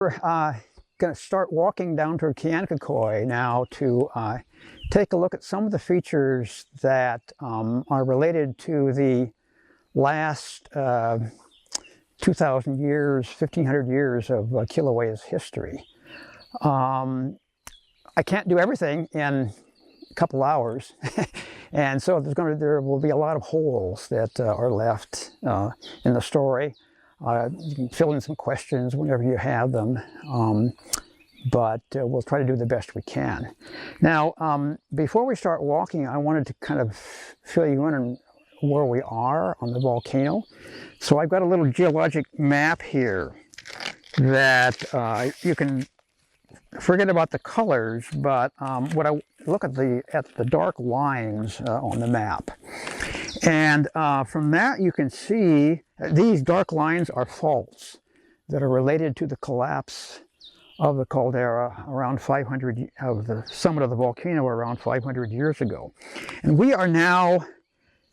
We're going to start walking down to Kianica Crater now to take a look at some of the features that are related to the last 2,000 years, 1,500 years of Kilauea's history. I can't do everything in a couple hours, and so there will be a lot of holes that are left in the story. You can fill in some questions whenever you have them, but we'll try to do the best we can. Now, before we start walking, I wanted to kind of fill you in on where we are on the volcano. So I've got a little geologic map here that you can forget about the colors, but what I look at the dark lines on the map. And from that you can see these dark lines are faults that are related to the collapse of the caldera around 500, of the summit of the volcano around 500 years ago. And we are now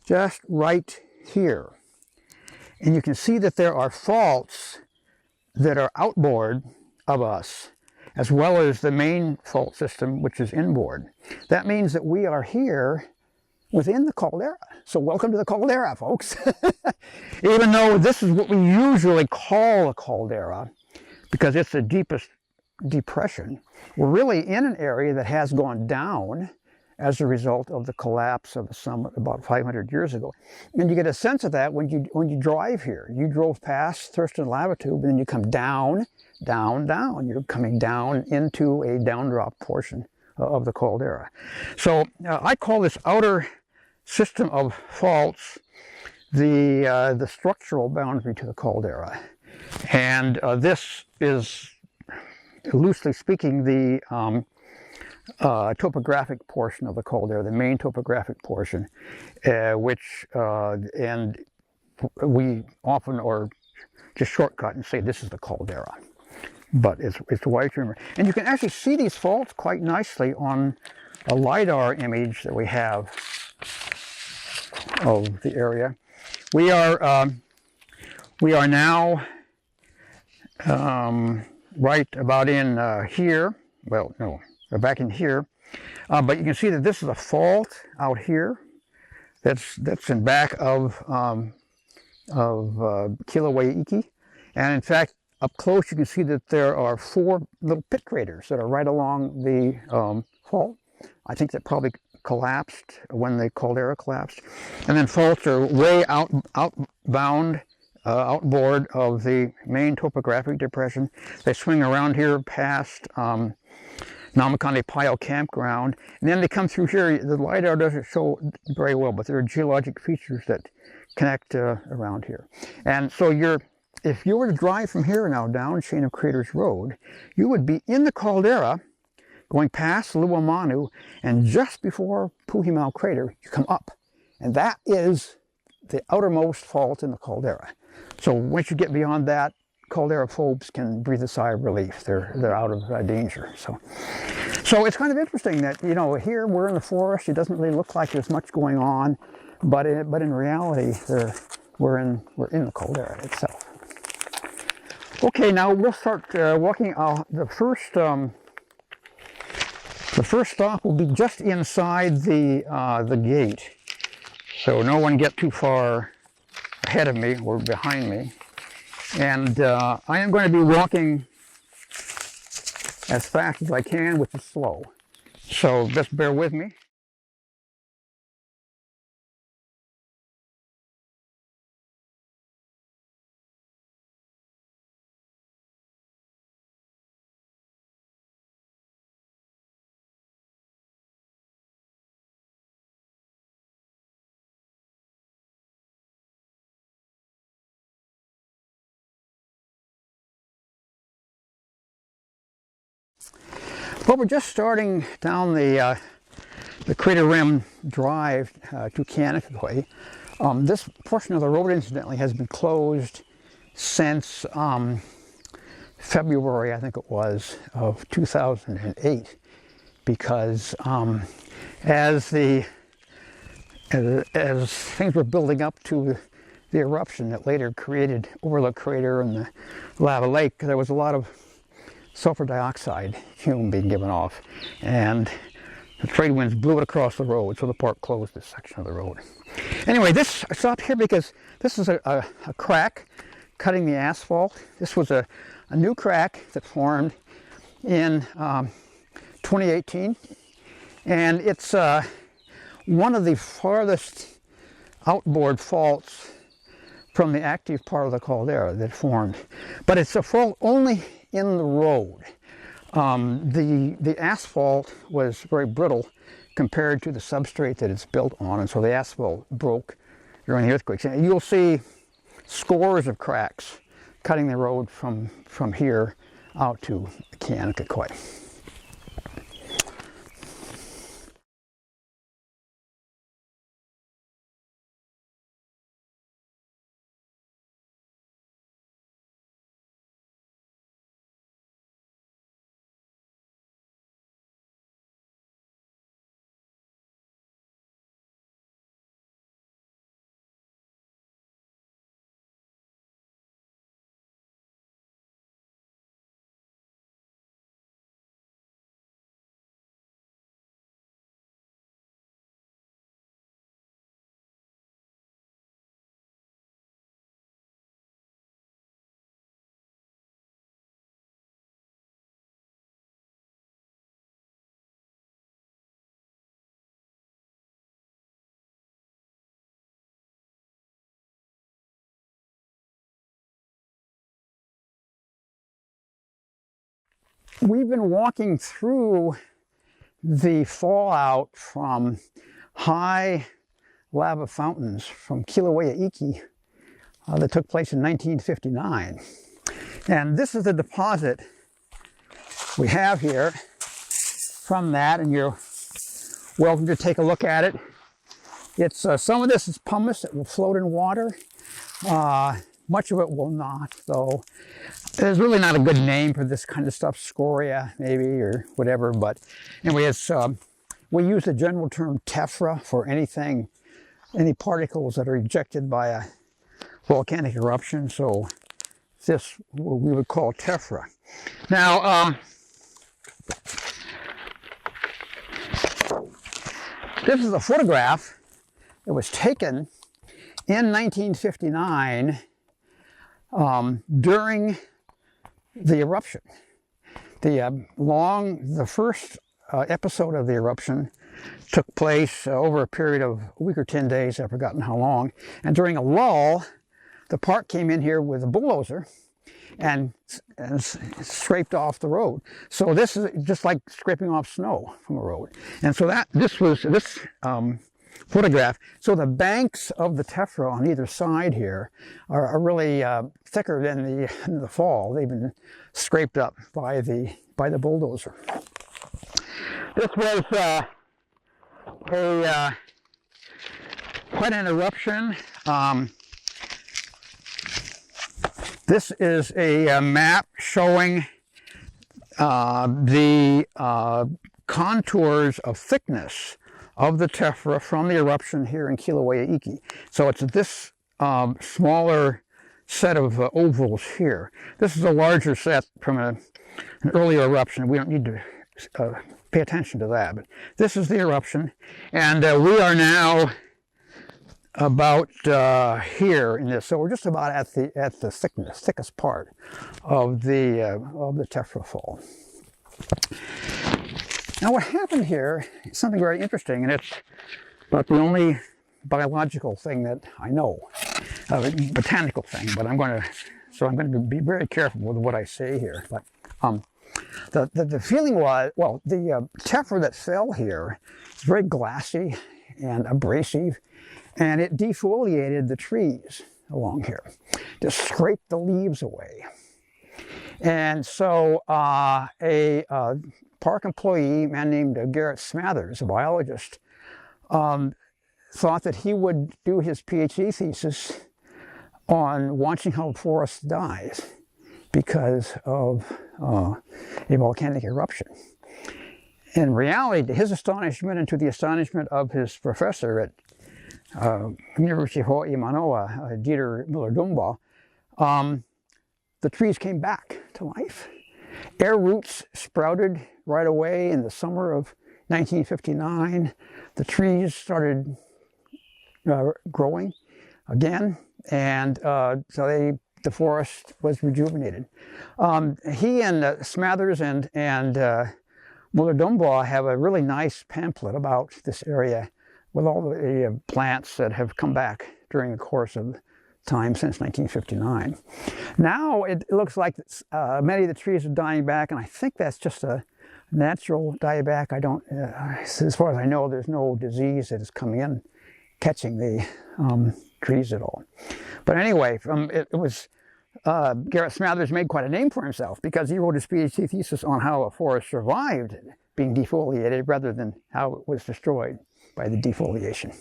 just right here. And you can see that there are faults that are outboard of us, as well as the main fault system, which is inboard. That means that we are here within the caldera. So welcome to the caldera, folks. Even though this is what we usually call a caldera, because it's the deepest depression, we're really in an area that has gone down as a result of the collapse of the summit about 500 years ago. And you get a sense of that when you drive here. You drove past Thurston Lava Tube, and then you come down, down, down. You're coming down into a downdrop portion of the caldera. So I call this outer system of faults the structural boundary to the caldera. And this is, loosely speaking, the topographic portion of the caldera, the main topographic portion, which and we often or just shortcut and say this is the caldera, but it's wide to remember. And you can actually see these faults quite nicely on a LiDAR image that we have of the area. We are now right about in here. Well, no. We're back in here, but you can see that this is a fault out here. That's in back of Kilauea Iki, and in fact, up close you can see that there are 4 little pit craters that are right along the fault. I think that probably collapsed when the caldera collapsed, and then faults are way outbound, outboard of the main topographic depression. They swing around here past Namakande Pile Campground, and then they come through here. The LiDAR doesn't show very well, but there are geologic features that connect around here. And so if you were to drive from here now down Chain of Craters Road, you would be in the caldera, going past Luamanu, and just before Puhimau Crater, you come up. And that is the outermost fault in the caldera. So once you get beyond that, caldera phobes can breathe a sigh of relief. They're out of danger. So it's kind of interesting that, you know, here we're in the forest. It doesn't really look like there's much going on, but in reality, we're in the caldera itself. Okay, now we'll start walking. The first stop will be just inside the gate, so no one get too far ahead of me or behind me. And I am going to be walking as fast as I can, which is slow. So just bear with me. Well, we're just starting down the Crater Rim Drive to Kianica Crater. This portion of the road, incidentally, has been closed since February, I think it was, of 2008, because as things were building up to the eruption that later created Overlook Crater and the lava lake, there was a lot of sulfur dioxide fume being given off. And the trade winds blew it across the road, so the park closed this section of the road. Anyway, I stopped here because this is a crack cutting the asphalt. This was a new crack that formed in 2018, and it's one of the farthest outboard faults from the active part of the caldera that formed. But it's a fault only in the road. The asphalt was very brittle compared to the substrate that it's built on, and so the asphalt broke during the earthquakes. And you'll see scores of cracks cutting the road from here out to Kianica Crater. We've been walking through the fallout from high lava fountains from Kilauea that took place in 1959. And this is the deposit we have here from that, and you're welcome to take a look at it. It's some of this is pumice that will float in water. Much of it will not, though. There's really not a good name for this kind of stuff, scoria maybe, or whatever, but anyway, it's, we use the general term Tephra for anything, any particles that are ejected by a volcanic eruption, so this we would call Tephra. Now, this is a photograph that was taken in 1959 during the eruption. The first episode of the eruption took place over a period of a week or 10 days, I've forgotten how long, and during a lull, the park came in here with a bulldozer and scraped off the road. So this is just like scraping off snow from a road. And so this photograph. So the banks of the Tephra on either side here are really thicker than the fall. They've been scraped up by the bulldozer. This was quite an eruption. This is a map showing the contours of thickness of the Tephra from the eruption here in Kilauea. So it's this smaller set of ovals here. This is a larger set from an earlier eruption. We don't need to pay attention to that, but this is the eruption, and we are now about here in this. So we're just about at the thickest part of the Tephra fall. Now what happened here is something very interesting, and it's about the only biological thing that I know, botanical thing, but I'm going to be very careful with what I say here. But the feeling was, well, the Tephra that fell here is very glassy and abrasive, and it defoliated the trees along here, just scraped the leaves away. And so a park employee, a man named Garrett Smathers, a biologist, thought that he would do his PhD thesis on watching how a forest dies because of a volcanic eruption. In reality, to his astonishment and to the astonishment of his professor at University of Hawaii Manoa, Dieter Müller-Dumba, the trees came back to life. Air roots sprouted right away in the summer of 1959. The trees started growing again, and so the forest was rejuvenated. He and Smathers and Muller-Dumbaugh have a really nice pamphlet about this area with all the plants that have come back during the course of time since 1959. Now it looks like many of the trees are dying back, and I think that's just a natural dieback. I don't, as far as I know, there's no disease that is coming in, catching the trees at all. But anyway, Garrett Smathers made quite a name for himself because he wrote his PhD thesis on how a forest survived being defoliated rather than how it was destroyed by the defoliation.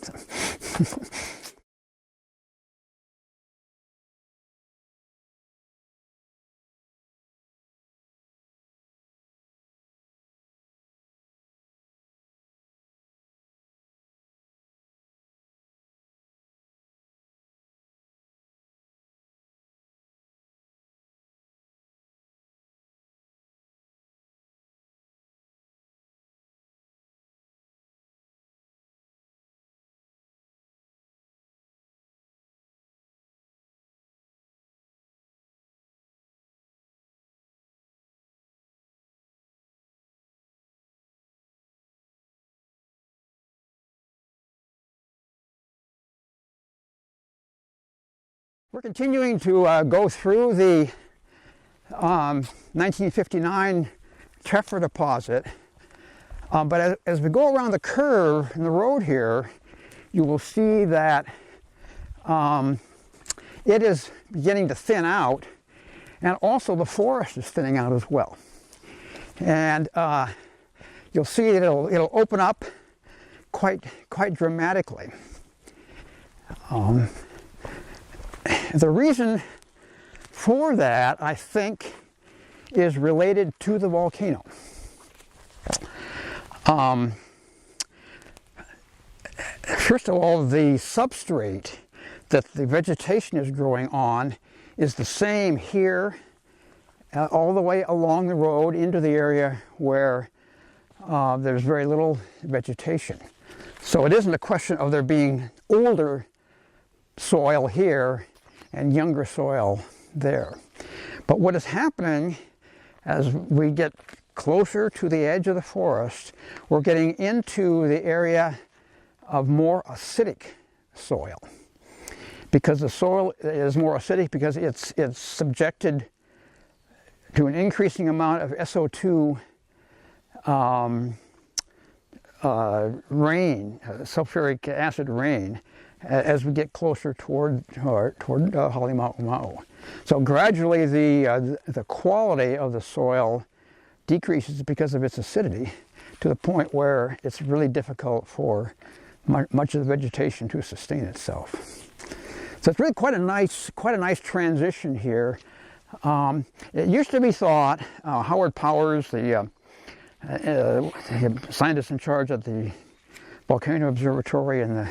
We're continuing to go through the 1959 Tephra deposit, but as we go around the curve in the road here, you will see that it is beginning to thin out, and also the forest is thinning out as well. And you'll see that it'll open up quite dramatically. The reason for that, I think, is related to the volcano. First of all, the substrate that the vegetation is growing on is the same here, all the way along the road into the area where there's very little vegetation. So it isn't a question of there being older soil here and younger soil there. But what is happening as we get closer to the edge of the forest, we're getting into the area of more acidic soil. Because the soil is more acidic because it's subjected to an increasing amount of SO2 rain, sulfuric acid rain, as we get closer toward Halemaumau. So gradually the quality of the soil decreases because of its acidity to the point where it's really difficult for much of the vegetation to sustain itself. So it's really quite a nice transition here. It used to be thought, Howard Powers, the scientist in charge at the Volcano Observatory in the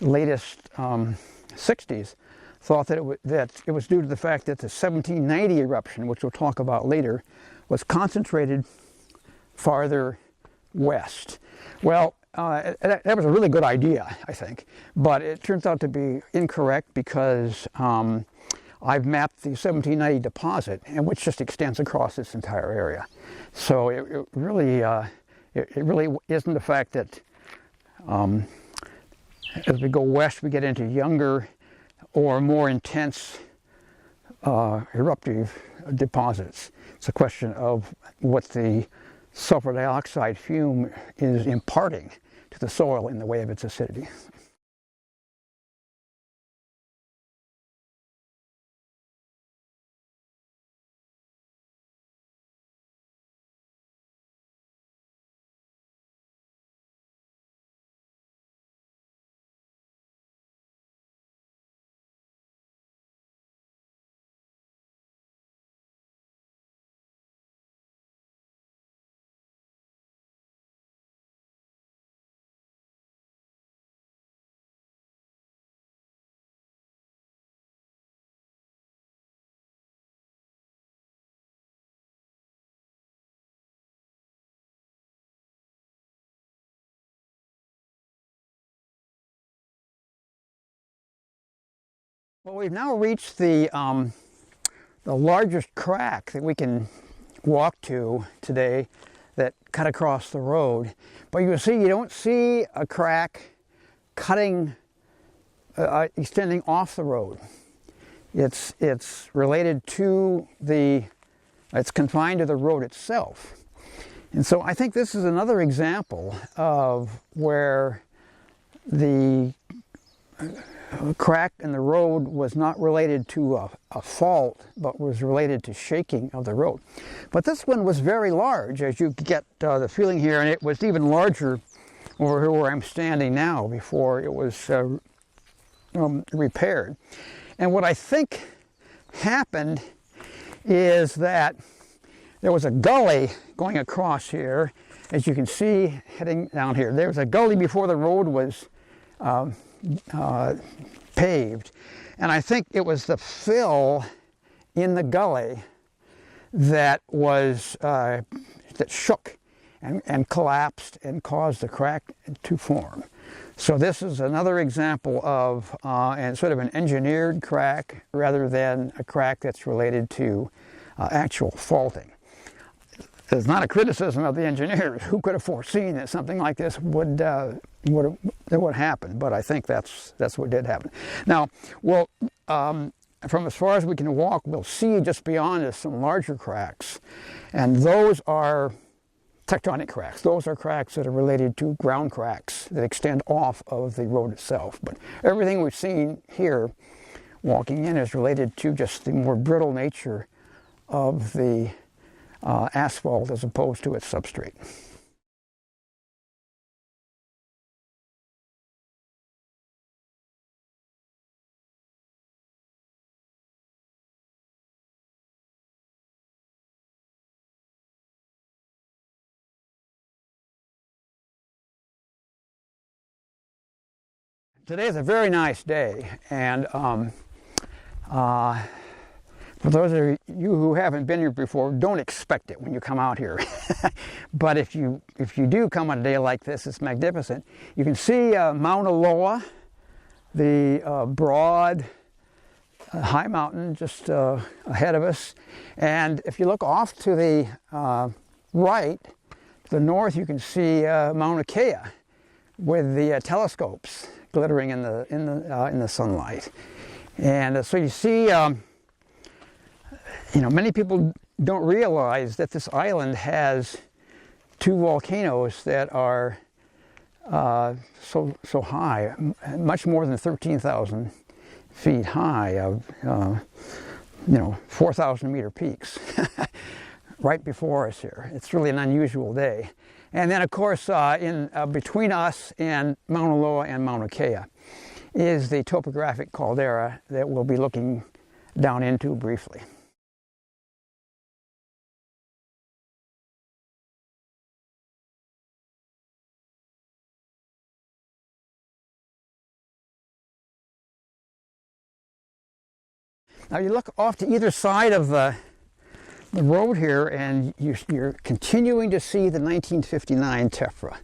latest 60s, thought that it was due to the fact that the 1790 eruption, which we'll talk about later, was concentrated farther west. Well, that was a really good idea, I think, but it turns out to be incorrect because I've mapped the 1790 deposit, and which just extends across this entire area. So it really isn't the fact that as we go west, we get into younger or more intense eruptive deposits. It's a question of what the sulfur dioxide fume is imparting to the soil in the way of its acidity. Well, we've now reached the largest crack that we can walk to today that cut across the road. But you see, you don't see a crack cutting, extending off the road. It's related to it's confined to the road itself. And so I think this is another example of where the crack in the road was not related to a fault, but was related to shaking of the road. But this one was very large, as you get the feeling here, and it was even larger over here where I'm standing now before it was repaired. And what I think happened is that there was a gully going across here, as you can see heading down here. There was a gully before the road was paved, and I think it was the fill in the gully that was that shook and collapsed and caused the crack to form. So this is another example of and sort of an engineered crack rather than a crack that's related to actual faulting. It's not a criticism of the engineers. Who could have foreseen that something like this would happen? But I think that's what did happen. Now, well, from as far as we can walk, we'll see just beyond us some larger cracks, and those are tectonic cracks. Those are cracks that are related to ground cracks that extend off of the road itself. But everything we've seen here, walking in, is related to just the more brittle nature of the asphalt as opposed to its substrate. Today is a very nice day, and for those of you who haven't been here before, don't expect it when you come out here. But if you do come on a day like this, it's magnificent. You can see Mauna Loa, the broad high mountain just ahead of us. And if you look off to the right, to the north, you can see Mauna Kea with the telescopes glittering in the sunlight. And so you see. Many people don't realize that this island has two volcanoes that are so high, much more than 13,000 feet high, of 4,000 meter peaks right before us here. It's really an unusual day. And then, of course, between us and Mauna Loa and Mauna Kea is the topographic caldera that we'll be looking down into briefly. Now you look off to either side of the road here, and you're continuing to see the 1959 Tephra,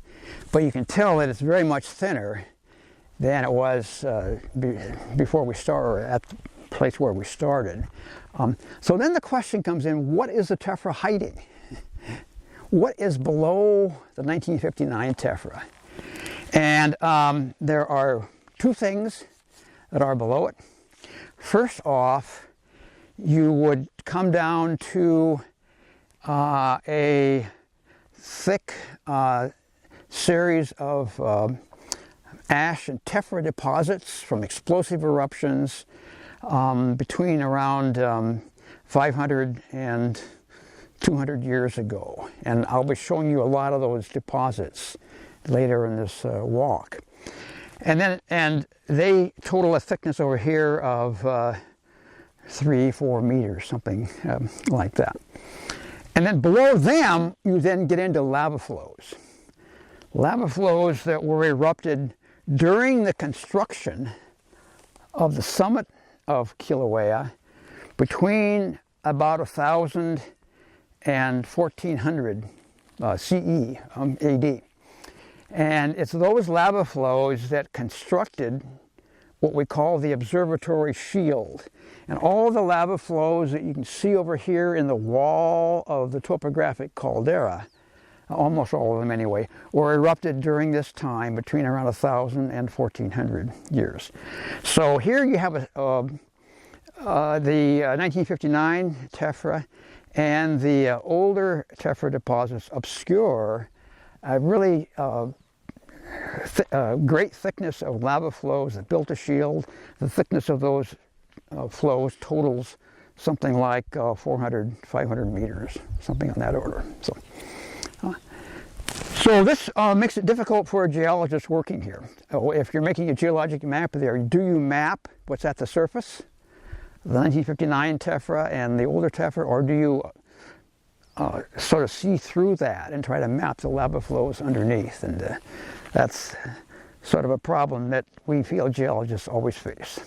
but you can tell that it's very much thinner than it was before we started, at the place where we started. So then the question comes in, what is the Tephra hiding? What is below the 1959 Tephra? And there are two things that are below it. First off, you would come down to a thick series of ash and tephra deposits from explosive eruptions between around 500 and 200 years ago. And I'll be showing you a lot of those deposits later in this walk. And they total a thickness over here of 3-4 meters, something like that. And then below them, you then get into lava flows. Lava flows that were erupted during the construction of the summit of Kilauea between about 1000 and 1400 CE, AD. And it's those lava flows that constructed what we call the observatory shield. And all the lava flows that you can see over here in the wall of the topographic caldera, almost all of them anyway, were erupted during this time between around 1,000 and 1,400 years. So here you have the 1959 tephra and the older tephra deposits obscure a really great thickness of lava flows that built a shield. The thickness of those flows totals something like 400, 500 meters, something on that order. So this makes it difficult for a geologist working here. If you're making a geologic map there, do you map what's at the surface, the 1959 tephra and the older tephra, or do you sort of see through that and try to map the lava flows underneath? And that's sort of a problem that we field geologists always face.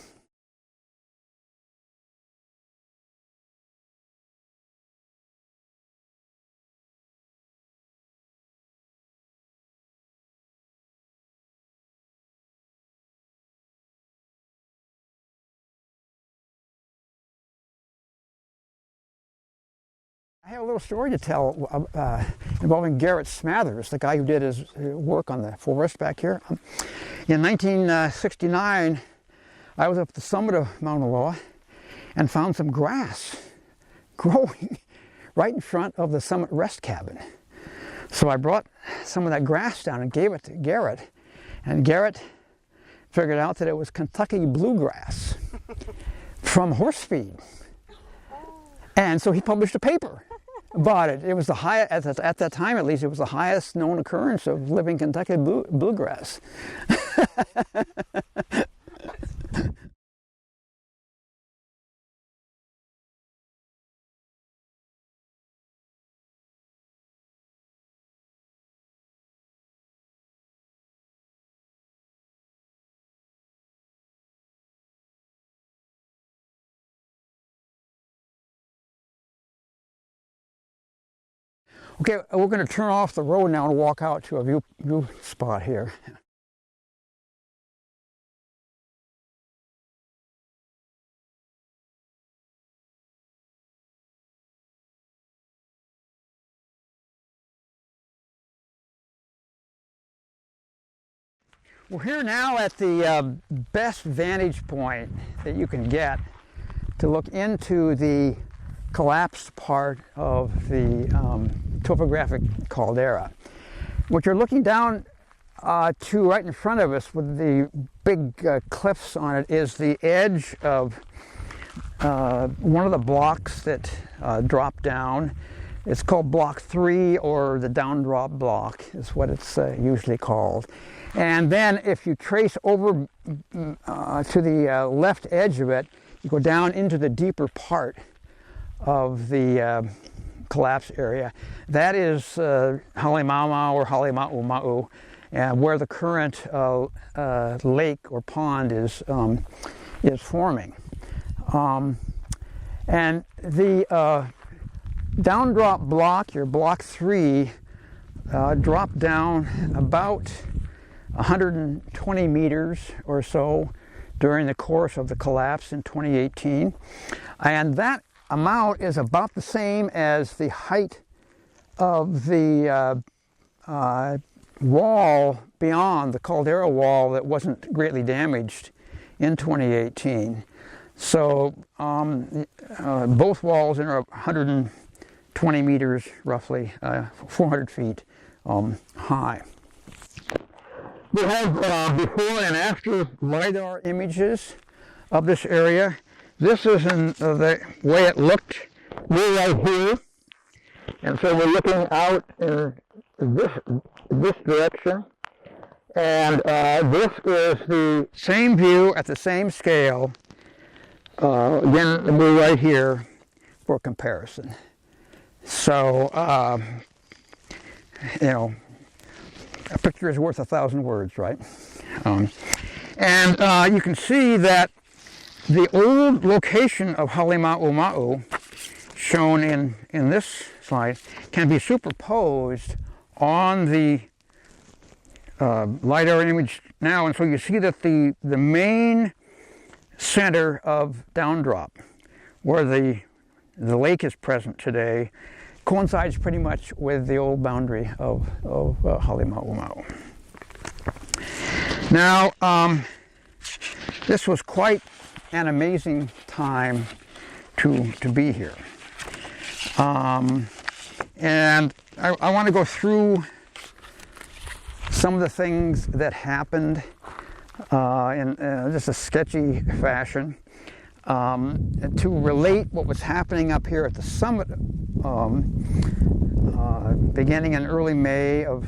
I have a little story to tell involving Garrett Smathers, the guy who did his work on the forest back here. In 1969, I was up at the summit of Mauna Loa and found some grass growing right in front of the summit rest cabin. So I brought some of that grass down and gave it to Garrett, and Garrett figured out that it was Kentucky bluegrass from horse feed. And so he published a paper about it. It was the highest, at that time at least, it was the highest known occurrence of living Kentucky bluegrass. Okay, we're going to turn off the road now and walk out to a view spot here. We're here now at the best vantage point that you can get to look into the collapsed part of the topographic caldera. What you're looking down to right in front of us with the big cliffs on it is the edge of one of the blocks that drop down. It's called block 3, or the down drop block is what it's usually called. And then if you trace over to the left edge of it, you go down into the deeper part of the collapse area. That is Halemama or Halema'uma'u, where the current lake or pond is forming. And the down drop block, your block 3, dropped down about 120 meters or so during the course of the collapse in 2018. And that amount is about the same as the height of the wall beyond the caldera wall that wasn't greatly damaged in 2018. So both walls are 120 meters, roughly 400 feet high. We have before and after LiDAR images of this area. This is the way it looked right here. And so we're looking out in this direction. And this is the same view at the same scale. Again, we're right here for comparison. So, you know, a picture is worth 1,000 words, right? And you can see that the old location of Halema'uma'u, shown in this slide, can be superposed on the LiDAR image now. And so you see that the main center of downdrop, where the lake is present today, coincides pretty much with the old boundary of Halemaumau. Now, this was quite an amazing time to be here. And I want to go through some of the things that happened in just a sketchy fashion to relate what was happening up here at the summit beginning in early May of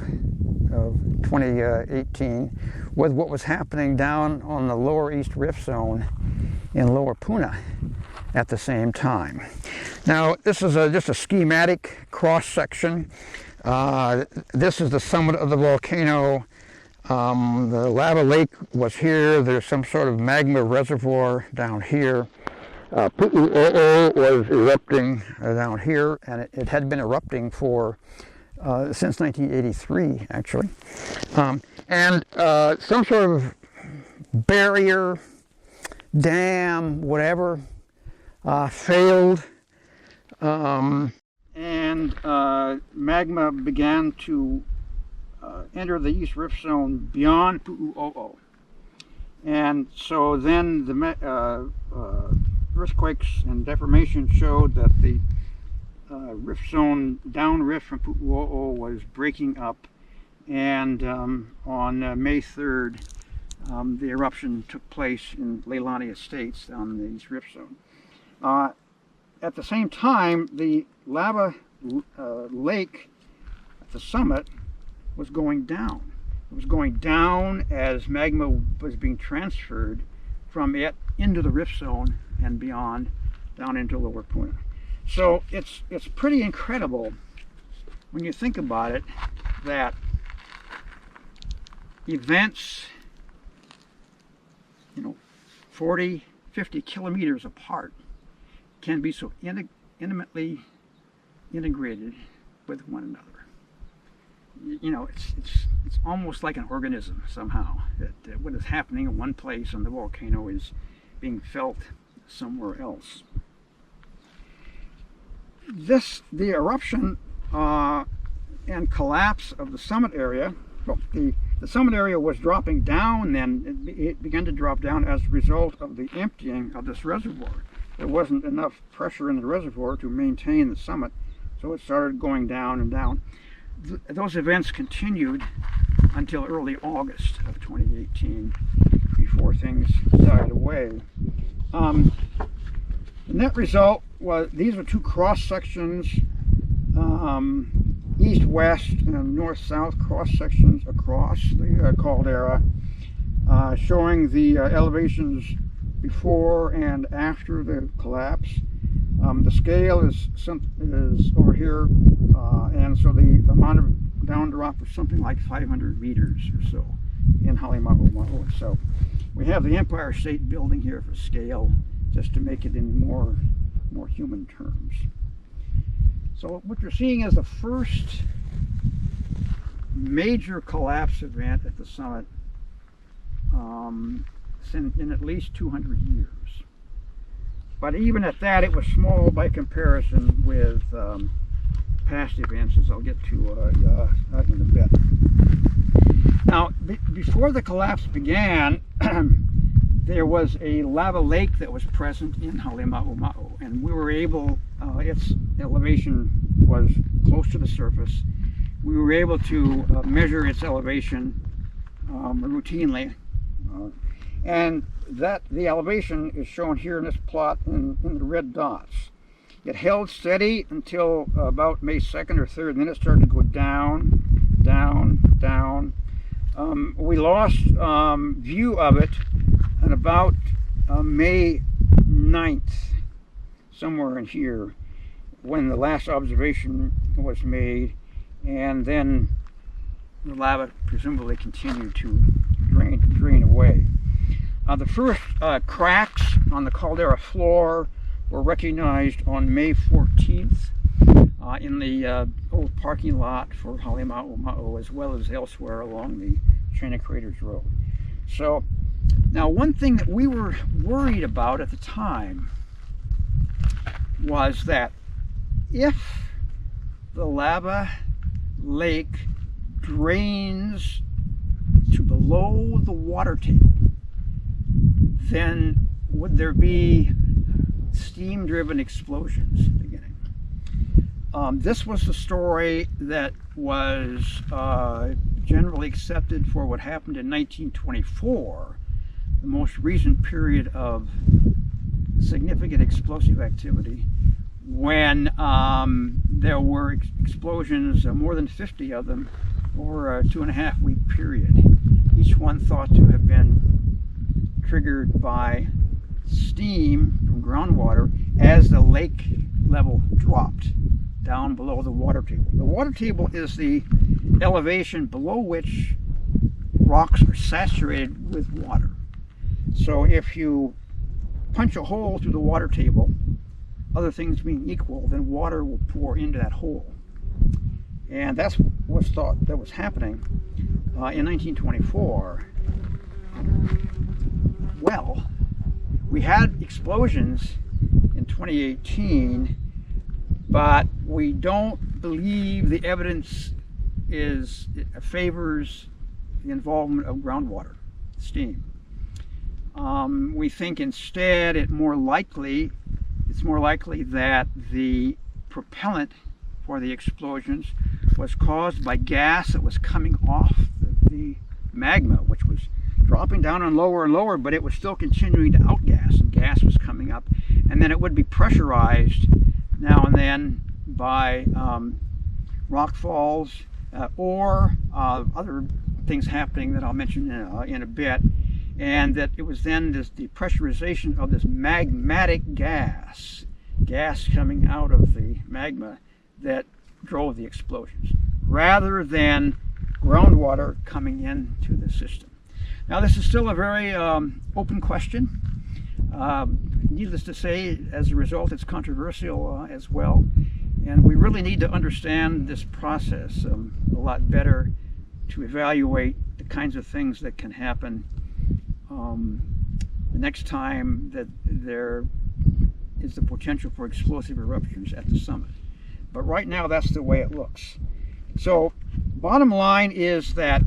2018 with what was happening down on the lower East Rift Zone in Lower Puna at the same time. Now, this is just a schematic cross-section. This is the summit of the volcano. The lava lake was here. There's some sort of magma reservoir down here. Pu'u'o'o was erupting down here, and it had been erupting for since 1983, actually. And some sort of barrier, dam, whatever, failed, and magma began to enter the East Rift Zone beyond Pu'u'o'o. And so then the earthquakes and deformation showed that the rift zone downrift from Pu'u'o'o was breaking up, and on May 3rd the eruption took place in Leilani Estates on the East Rift Zone. At the same time, the lava lake at the summit was going down. It was going down as magma was being transferred from it into the rift zone and beyond, down into Lower Puna. So it's pretty incredible when you think about it that events, 40, 50 kilometers apart can be so intimately integrated with one another. It's almost like an organism somehow, that what is happening in one place on the volcano is being felt somewhere else. The eruption and collapse of the summit area, well, the summit area was dropping down then. It began to drop down as a result of the emptying of this reservoir. There wasn't enough pressure in the reservoir to maintain the summit, so it started going down and down. Those events continued until early August of 2018 before things died away. The net result was these are two cross sections, east-west and north-south cross sections across the caldera, showing the elevations before and after the collapse. The scale is over here, and so the amount of downdrop was something like 500 meters or so in Halemaumau. So we have the Empire State Building here for scale, just to make it in more human terms. So what you're seeing is the first major collapse event at the summit in at least 200 years. But even at that, it was small by comparison with past events, as I'll get to in a bit. Now, before the collapse began, there was a lava lake that was present in Halemaumau, and we were able, its elevation was close to the surface. We were able to measure its elevation routinely, and the elevation is shown here in this plot in the red dots. It held steady until about May 2nd or 3rd, and then it started to go down, down, down. We lost view of it on about May 9th, somewhere in here, when the last observation was made, and then the lava presumably continued to drain away. The first cracks on the caldera floor were recognized on May 14th in the old parking lot for Halemaumau, as well as elsewhere along the Kianica Craters Road. So Now, one thing that we were worried about at the time was that if the lava lake drains to below the water table, then would there be steam-driven explosions beginning? This was the story that was generally accepted for what happened in 1924, the most recent period of significant explosive activity, when there were explosions, more than 50 of them, over a 2.5-week period, each one thought to have been triggered by steam from groundwater as the lake level dropped down below the water table. The water table is the elevation below which rocks are saturated with water. So if you punch a hole through the water table, other things being equal, then water will pour into that hole. And that's what's thought that was happening in 1924. Well, we had explosions in 2018, but we don't believe the evidence favors the involvement of groundwater, steam. We think instead it's more likely that the propellant for the explosions was caused by gas that was coming off the magma, which was dropping down and lower, but it was still continuing to outgas, and gas was coming up, and then it would be pressurized now and then by rock falls or other things happening that I'll mention in a bit, and that it was then the pressurization of this magmatic gas coming out of the magma that drove the explosions, rather than groundwater coming into the system. Now, this is still a very open question. Needless to say, as a result, it's controversial as well. And we really need to understand this process a lot better to evaluate the kinds of things that can happen the next time that there is the potential for explosive eruptions at the summit. But right now, that's the way it looks. So, bottom line is that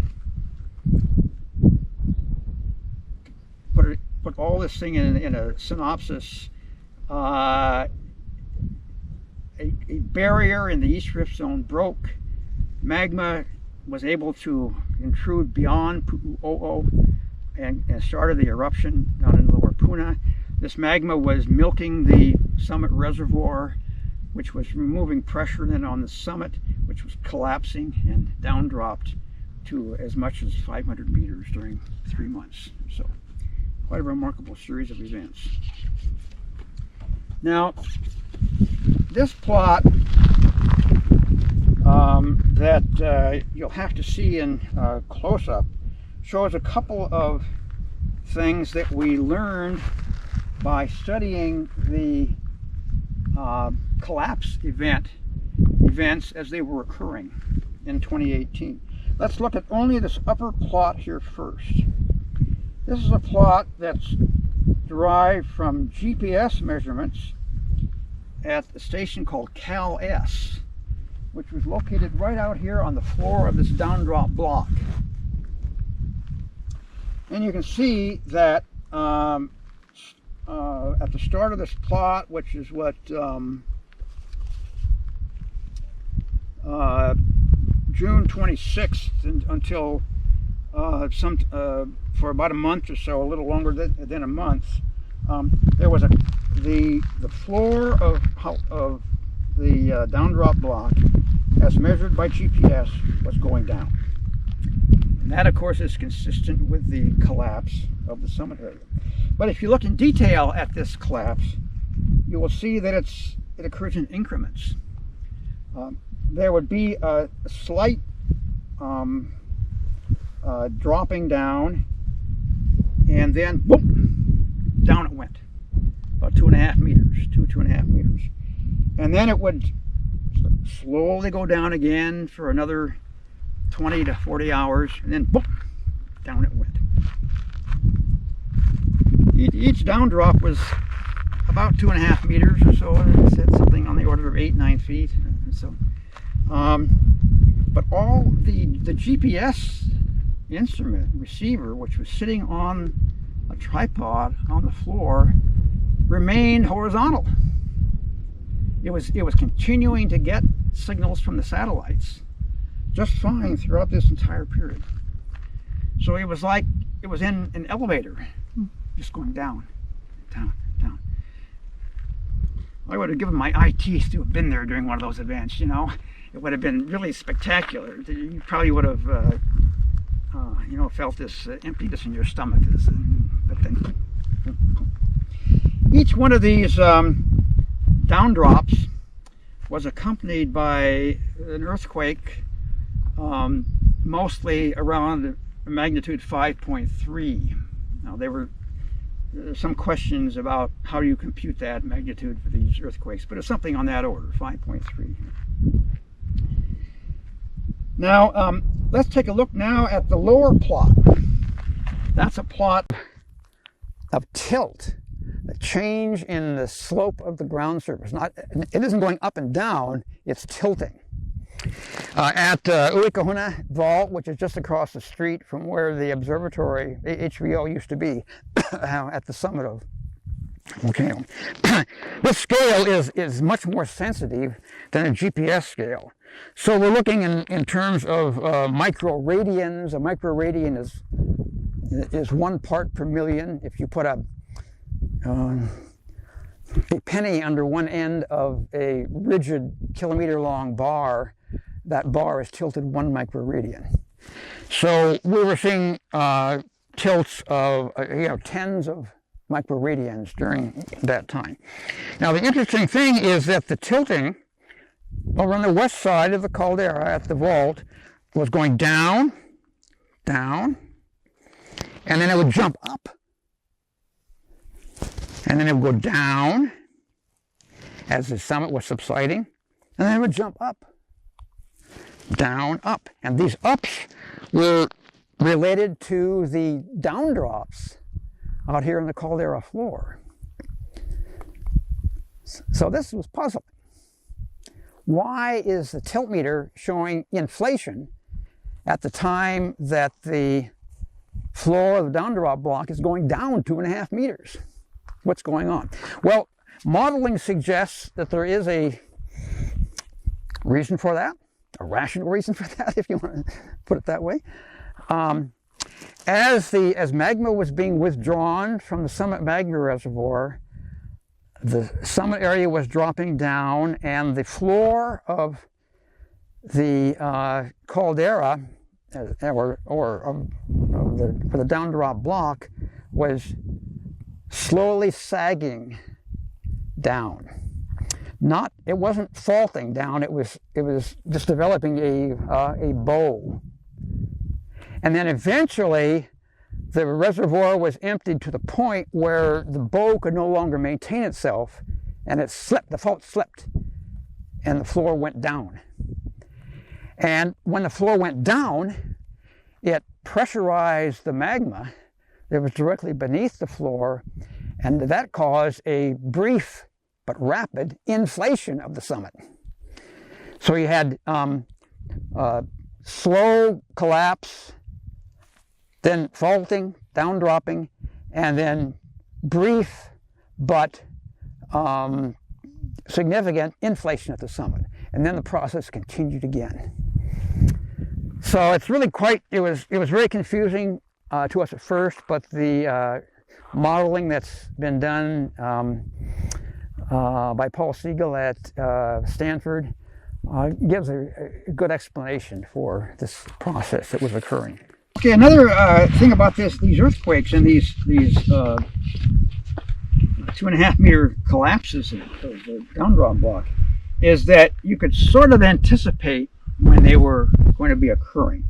put all this thing in a synopsis. A barrier in the East Rift Zone broke. Magma was able to intrude beyond Pu'u'o'o and started the eruption down in Lower Puna. This magma was milking the summit reservoir, which was removing pressure then on the summit, which was collapsing and down dropped to as much as 500 meters during 3 months. So quite a remarkable series of events. Now, this plot that you'll have to see in close-up shows a couple of things that we learned by studying the collapse events as they were occurring in 2018. Let's look at only this upper plot here first. This is a plot that's derived from GPS measurements at a station called Calderas, which was located right out here on the floor of this downdrop block. And you can see that at the start of this plot, which is what June 26th until for about a month or so, a little longer than a month, there was the floor of the downdrop block, as measured by GPS, was going down. And that, of course, is consistent with the collapse of the summit area. But if you look in detail at this collapse, you will see that it occurs in increments. There would be a slight dropping down, and then boom, down it went, about 2.5 meters, 2.5 meters. And then it would slowly go down again for another 20 to 40 hours, and then boom, down it went. Each down drop was about 2.5 meters or so. It said something on the order of 8-9 feet. So, but all the GPS instrument receiver, which was sitting on a tripod on the floor, remained horizontal. It was continuing to get signals from the satellites just fine throughout this entire period. So it was like it was in an elevator, just going down, down, down. I would have given my eye teeth to have been there during one of those events, you know. It would have been really spectacular. You probably would have, you know, felt this emptiness in your stomach. But then, each one of these down drops was accompanied by an earthquake, mostly around a magnitude 5.3. Now, there were some questions about how you compute that magnitude for these earthquakes, but it's something on that order, 5.3. Now, let's take a look now at the lower plot. That's a plot of tilt, the change in the slope of the ground surface. It isn't going up and down, it's tilting. At Uikahuna Vault, which is just across the street from where the observatory, HVO, used to be, at the summit of Volcano. This scale is much more sensitive than a GPS scale. So we're looking in terms of microradians. A microradian is 1 part per million. If you put a penny under one end of a rigid kilometer-long bar, that bar is tilted 1 microradian. So we were seeing tilts of tens of microradians during that time. Now the interesting thing is that the tilting over on the west side of the caldera at the vault was going down, down, and then it would jump up, and then it would go down as the summit was subsiding, and then it would jump up, down, up. And these ups were related to the down drops out here in the caldera floor. So this was puzzling. Why is the tilt meter showing inflation at the time that the floor of the down drop block is going down 2.5 meters? What's going on? Well, modeling suggests that there is a reason for that, a rational reason for that, if you want to put it that way. As magma was being withdrawn from the summit magma reservoir, the summit area was dropping down, and the floor of the caldera, for the down drop block, was slowly sagging down. It wasn't faulting down. It was just developing a bow, and then eventually the reservoir was emptied to the point where the bow could no longer maintain itself, and it slipped. The fault slipped, and the floor went down. And when the floor went down, it pressurized the magma that was directly beneath the floor, and that caused a brief but rapid inflation of the summit. So you had slow collapse, then faulting, down dropping, and then brief but significant inflation at the summit. And then the process continued again. So it's really it was very confusing to us at first, but the modeling that's been done by Paul Siegel at Stanford gives a good explanation for this process that was occurring. Okay, another thing about these earthquakes and these 2.5 meter collapses of the down drop block is that you could sort of anticipate when they were going to be occurring.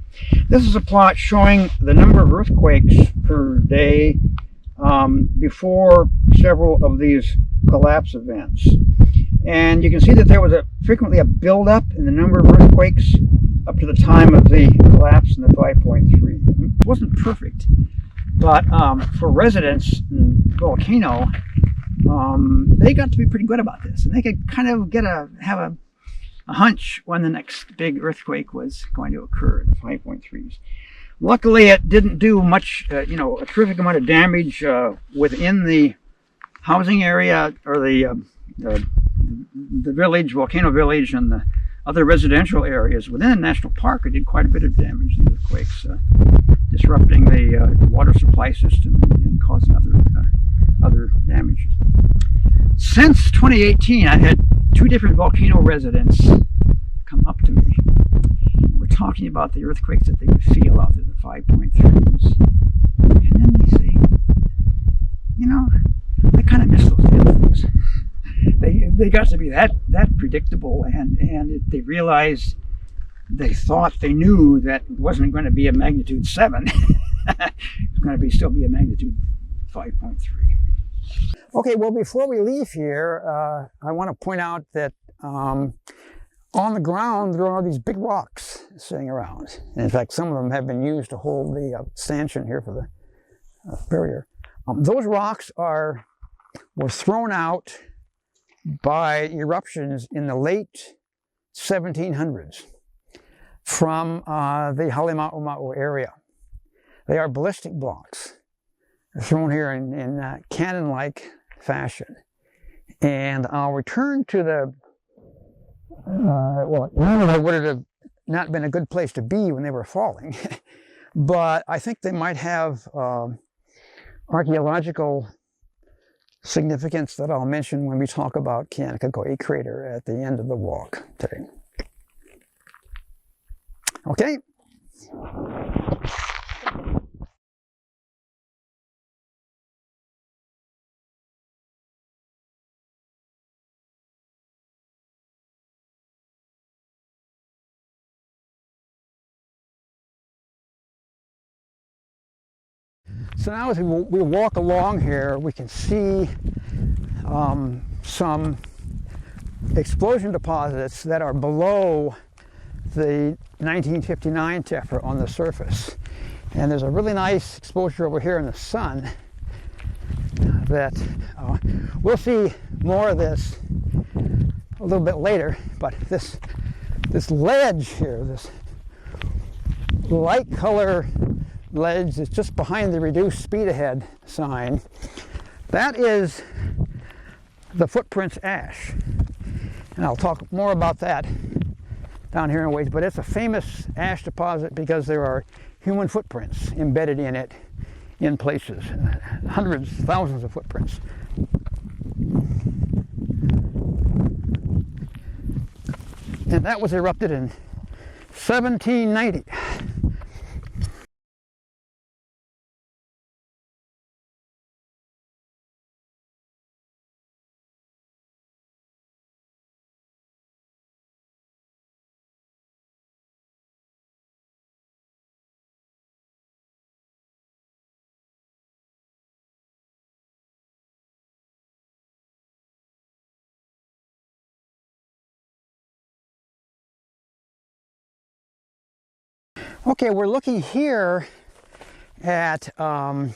This is a plot showing the number of earthquakes per day before several of these collapse events. And you can see that there was frequently a buildup in the number of earthquakes up to the time of the collapse in the 5.3. It wasn't perfect, But for residents in Volcano, they got to be pretty good about this, and they could kind of have a hunch when the next big earthquake was going to occur, the 5.3s. Luckily, it didn't do much, a terrific amount of damage within the housing area, or the village, Volcano Village, and the other residential areas within the national park. It did quite a bit of damage, the earthquakes, disrupting the water supply system and causing other damages. Since 2018, I had 2 different Volcano residents come up to me. We're talking about the earthquakes that they would feel out there, the 5.3s. And then they say, I kind of miss those damn things. They got to be that predictable, and they realized, they thought they knew that it wasn't going to be a magnitude 7. It's going to still be a magnitude 5.3. Okay, well, before we leave here, I want to point out that on the ground there are these big rocks sitting around. And in fact, some of them have been used to hold the stanchion here for the barrier. Those rocks were thrown out by eruptions in the late 1700s from the Halima'uma'u area. They are ballistic blocks. They're thrown here in cannon-like fashion. And I'll return to the, normally would have not been a good place to be when they were falling, but I think they might have archaeological significance that I'll mention when we talk about Kianica Crater at the end of the walk today. Okay? So now as we walk along here, we can see some explosion deposits that are below the 1959 Tephra on the surface. And there's a really nice exposure over here in the sun that we'll see more of this a little bit later, but this ledge here, this light color ledge that's just behind the reduced speed ahead sign, that is the footprints ash. And I'll talk more about that down here in a ways, but it's a famous ash deposit because there are human footprints embedded in it in places, hundreds, thousands of footprints. And that was erupted in 1790. Okay, we're looking here at a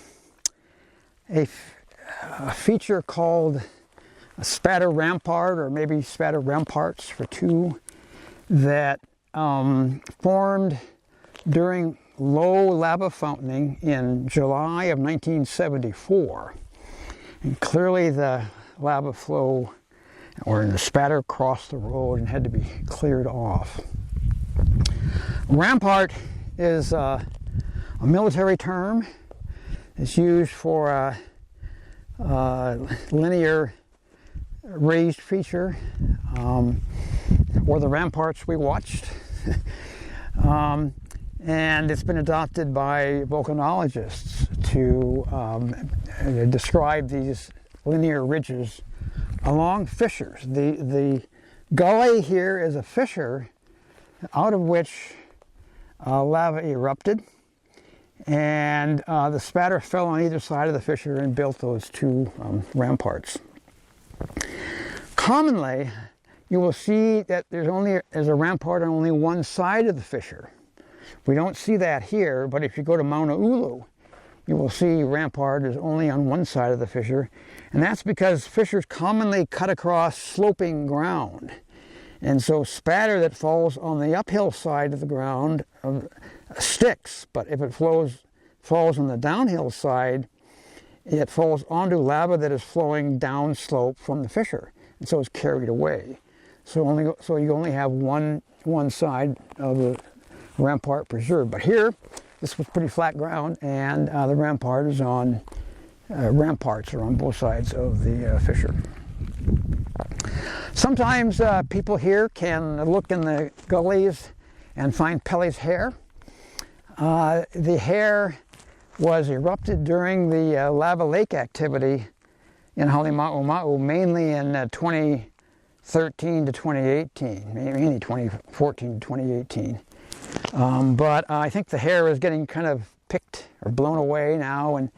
feature called a spatter rampart, or maybe spatter ramparts for 2, that formed during low lava fountaining in July of 1974. And clearly the lava flow, or the spatter, crossed the road and had to be cleared off. Rampart is a military term. It's used for a linear raised feature, or the ramparts we watched. And it's been adopted by volcanologists to describe these linear ridges along fissures. The gully here is a fissure out of which lava erupted, and the spatter fell on either side of the fissure and built those 2 ramparts. Commonly, you will see that there's a rampart on only one side of the fissure. We don't see that here, but if you go to Mauna Ulu you will see rampart is only on one side of the fissure, and that's because fissures commonly cut across sloping ground. And so spatter that falls on the uphill side of the ground sticks, but if it falls on the downhill side, it falls onto lava that is flowing downslope from the fissure, and so it's carried away. So you only have one side of the rampart preserved. But here, this was pretty flat ground, and the ramparts are on both sides of the fissure. Sometimes people here can look in the gullies and find Pele's hair. The hair was erupted during the lava lake activity in Halemaumau, mainly in 2013 to 2018, mainly 2014 to 2018. But I think the hair is getting kind of picked or blown away now, and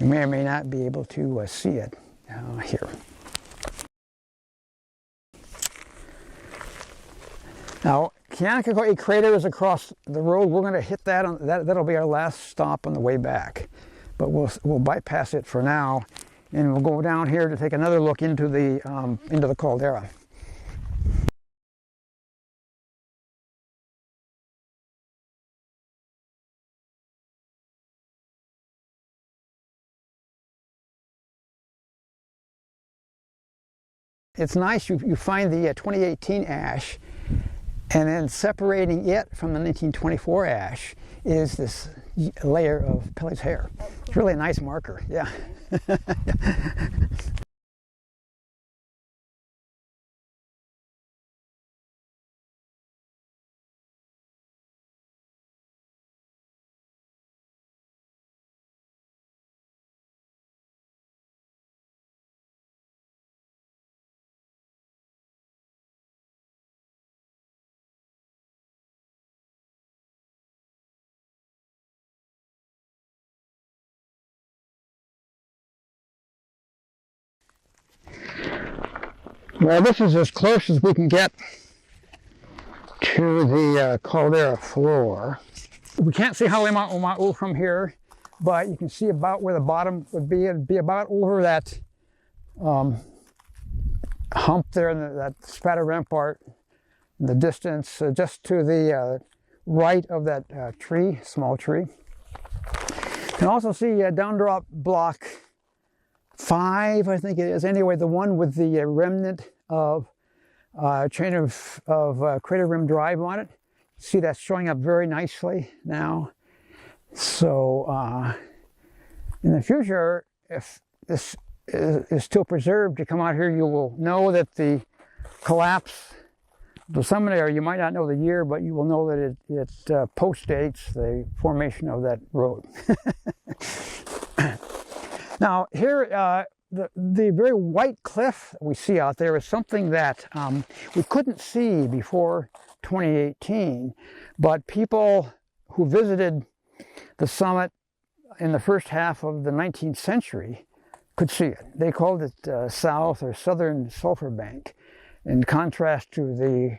you may or may not be able to see it here. Now, Kianica Crater is across the road. We're going to hit that. That'll be our last stop on the way back. But we'll bypass it for now, and we'll go down here to take another look into the caldera. It's nice you find the 2018 ash, and then separating it from the 1924 ash is this layer of Pele's hair. It's really a nice marker, yeah. Well, this is as close as we can get to the caldera floor. We can't see Halemaumau from here, but you can see about where the bottom would be. It'd be about over that hump there, and that spatter rampart in the distance, just to the right of that tree, small tree. You can also see downdrop block 5, I think it is. Anyway, the one with the remnant of chain of crater rim drive on it. See, that's showing up very nicely now. So in the future, if this is still preserved, you come out here, you will know that the collapse of the summit area, you might not know the year, but you will know that it postdates the formation of that road. Now here, the very white cliff we see out there is something that we couldn't see before 2018, but people who visited the summit in the first half of the 19th century could see it. They called it South or Southern Sulfur Bank, in contrast to the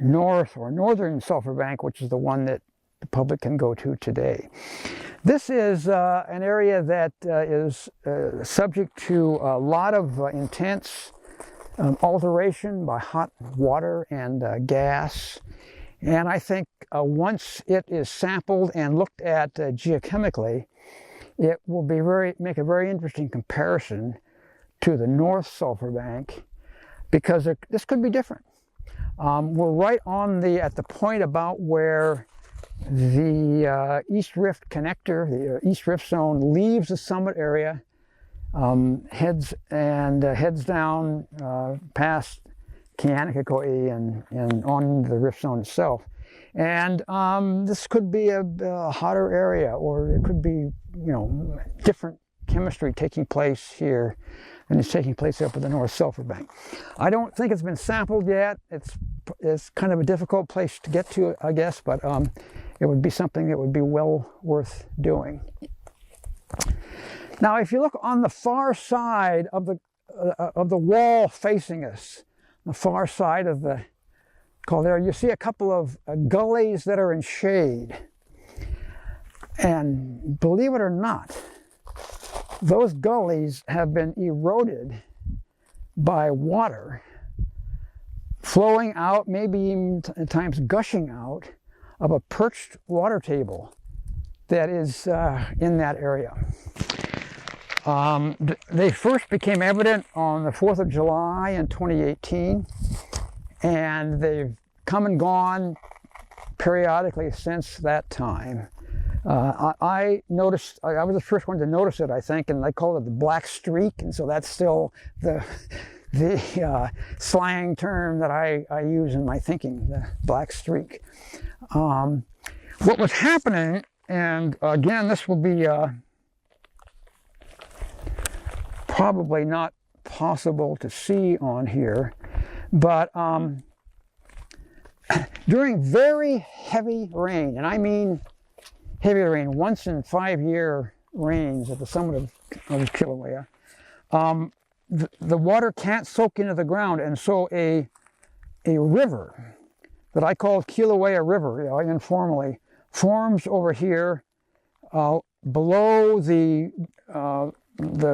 North or Northern Sulfur Bank, which is the one that the public can go to today. This is an area that is subject to a lot of intense alteration by hot water and gas. And I think once it is sampled and looked at geochemically, it will be make a very interesting comparison to the North Sulfur Bank, because this could be different. We're right on at the point about where the East Rift connector, the East Rift zone, leaves the summit area, heads down past Kianica Crater and on the rift zone itself. And this could be a hotter area, or it could be, different chemistry taking place here than is taking place up at the North Sulfur Bank. I don't think it's been sampled yet. It's kind of a difficult place to get to, I guess, but it would be something that would be well worth doing. Now, if you look on the far side of the wall facing us, the far side of the caldera, you see a couple of gullies that are in shade. And believe it or not, those gullies have been eroded by water flowing out, maybe even at times gushing out of a perched water table that is in that area. They first became evident on the 4th of July in 2018, and they've come and gone periodically since that time. I noticed, I was the first one to notice it, I think, and I call it the black streak, and so that's still the slang term that I use in my thinking, the black streak. What was happening, and again, this will be probably not possible to see on here, but during very heavy rain, and I mean heavy rain, once in 5-year rains at the summit of Kilauea, the water can't soak into the ground, and so a river that I call Kilauea River, informally, forms over here below the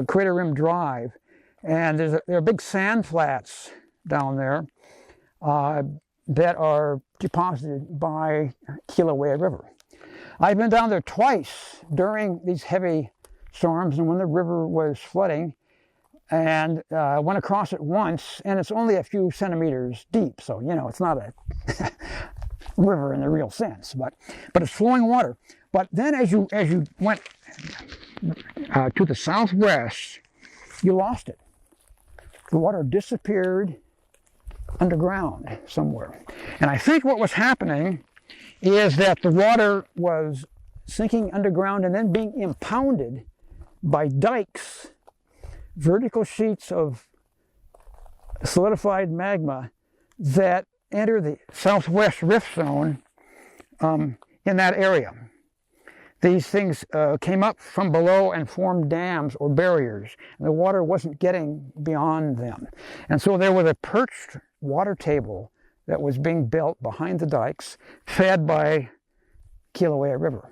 Crater Rim Drive, and there are big sand flats down there that are deposited by Kilauea River. I've been down there twice during these heavy storms and when the river was flooding, and went across it once, and it's only a few centimeters deep, so it's not a river in the real sense, but it's flowing water. But then as you went to the southwest, you lost it. The water disappeared underground somewhere. And I think what was happening is that the water was sinking underground and then being impounded by dikes, vertical sheets of solidified magma that enter the southwest rift zone in that area. These things came up from below and formed dams or barriers, and the water wasn't getting beyond them. And so there was a perched water table that was being built behind the dikes, fed by Kilauea River.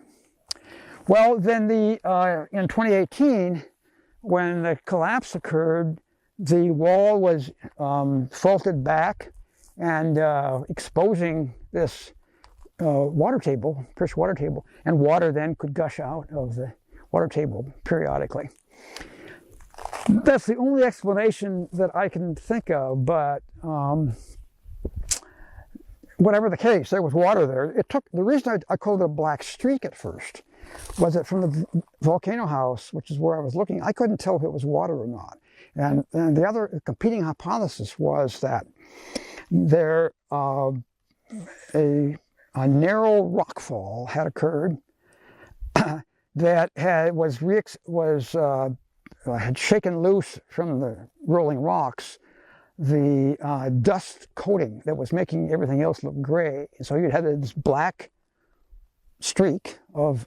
Well, then in 2018, when the collapse occurred, the wall was faulted back and exposing this water table, perched water table, and water then could gush out of the water table periodically. That's the only explanation that I can think of, but whatever the case, there was water there. The reason I called it a black streak at first was that from the Volcano house, which is where I was looking, I couldn't tell if it was water or not. And the other competing hypothesis was that there a narrow rockfall had occurred that had shaken loose from the rolling rocks the dust coating that was making everything else look gray. And so you had this black streak of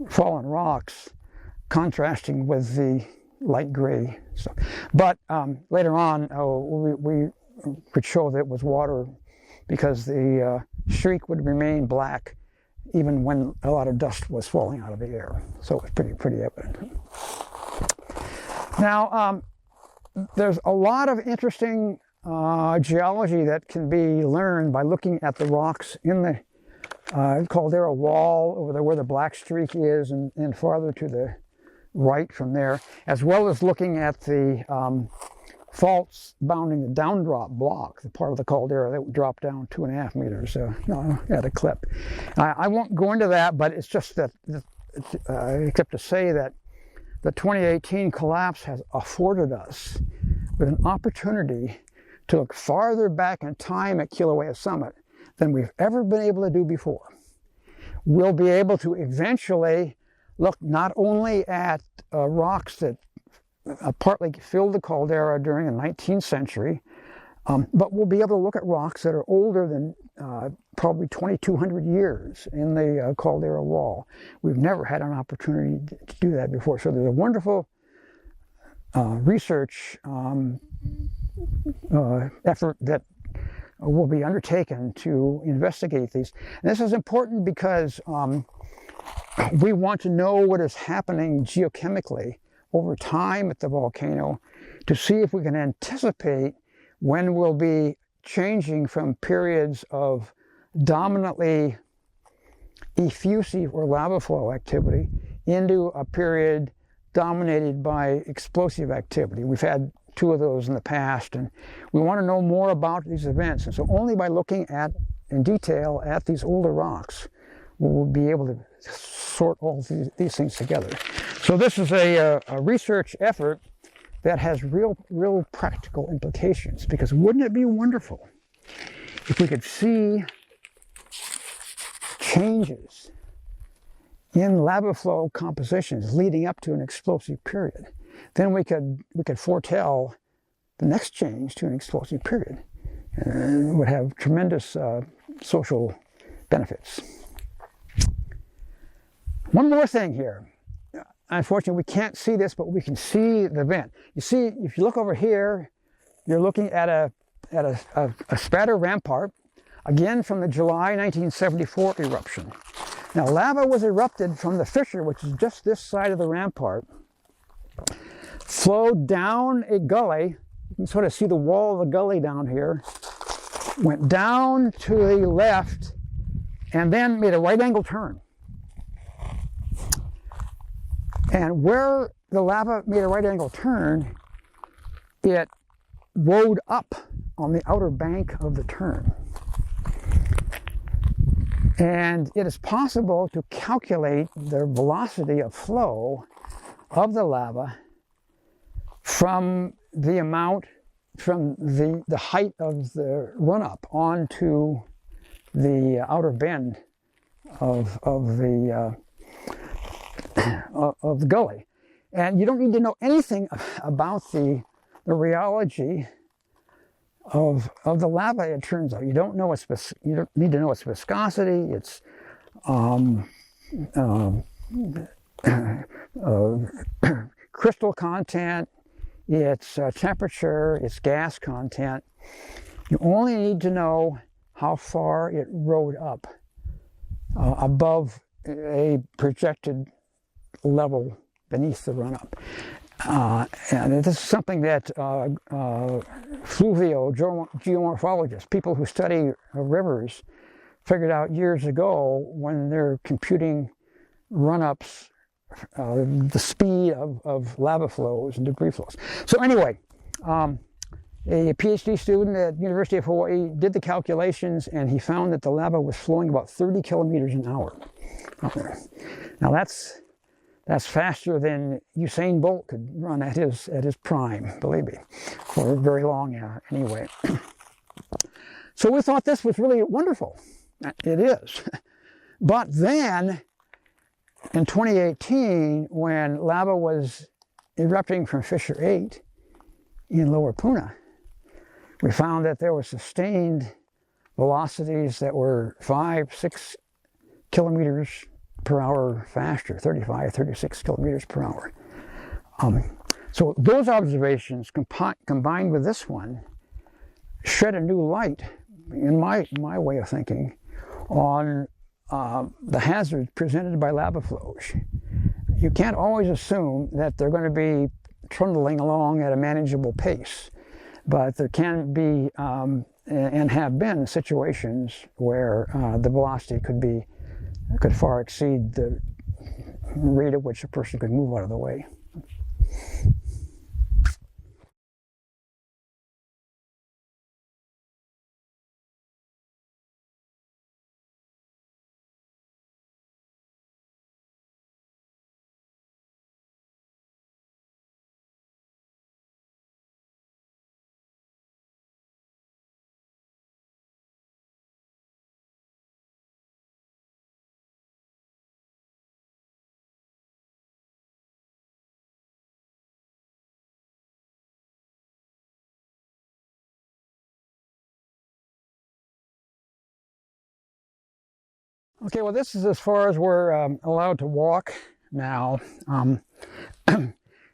fallen rocks contrasting with the light gray stuff. But later on, we could show that it was water because the streak would remain black even when a lot of dust was falling out of the air. So it was pretty evident. Now, there's a lot of interesting geology that can be learned by looking at the rocks in the Caldera wall over there where the black streak is, and farther to the right from there, as well as looking at the faults bounding the downdrop block, the part of the caldera that dropped down 2.5 meters at a clip. I won't go into that, but it's just that, except to say that the 2018 collapse has afforded us with an opportunity to look farther back in time at Kilauea Summit than we've ever been able to do before. We'll be able to eventually look not only at rocks that partly filled the caldera during the 19th century, but we'll be able to look at rocks that are older than probably 2,200 years in the caldera wall. We've never had an opportunity to do that before. So there's a wonderful research effort that will be undertaken to investigate these. And this is important because we want to know what is happening geochemically over time at the volcano to see if we can anticipate when we'll be changing from periods of dominantly effusive or lava flow activity into a period dominated by explosive activity. We've had two of those in the past, and we want to know more about these events. And so only by looking at, in detail, at these older rocks, we'll be able to sort all these things together. So this is a research effort that has real practical implications, because wouldn't it be wonderful if we could see changes in lava flow compositions leading up to an explosive period? Then we could foretell the next change to an explosive period, and it would have tremendous social benefits. One more thing here. Unfortunately, we can't see this, but we can see the vent. You see, if you look over here, you're looking at a spatter rampart, again from the July 1974 eruption. Now, lava was erupted from the fissure, which is just this side of the rampart, flowed down a gully. You can sort of see the wall of the gully down here, went down to the left, and then made a right-angle turn. And where the lava made a right-angle turn, it rode up on the outer bank of the turn. And it is possible to calculate the velocity of flow of the lava from the amount, from the height of the run-up onto the outer bend of the gully. And you don't need to know anything about the rheology of the lava, it turns out. You don't need to know its viscosity, its crystal content, its temperature, its gas content. You only need to know how far it rode up above a projected level beneath the run-up. And this is something that geomorphologists, people who study rivers, figured out years ago when they're computing run-ups, the speed of lava flows and debris flows. So anyway, a PhD student at the University of Hawaii did the calculations, and he found that the lava was flowing about 30 kilometers an hour up there. Now that's faster than Usain Bolt could run at his prime, believe me, for very long anyway. So we thought this was really wonderful. It is. But then in 2018, when lava was erupting from Fissure 8 in Lower Puna, we found that there were sustained velocities that were 5-6 kilometers per hour faster, 35, 36 kilometers per hour. So those observations combined with this one shed a new light, in my way of thinking, on the hazards presented by lava flows. You can't always assume that they're going to be trundling along at a manageable pace, but there can be and have been situations where the velocity could far exceed the rate at which a person could move out of the way. Okay, well, this is as far as we're allowed to walk now.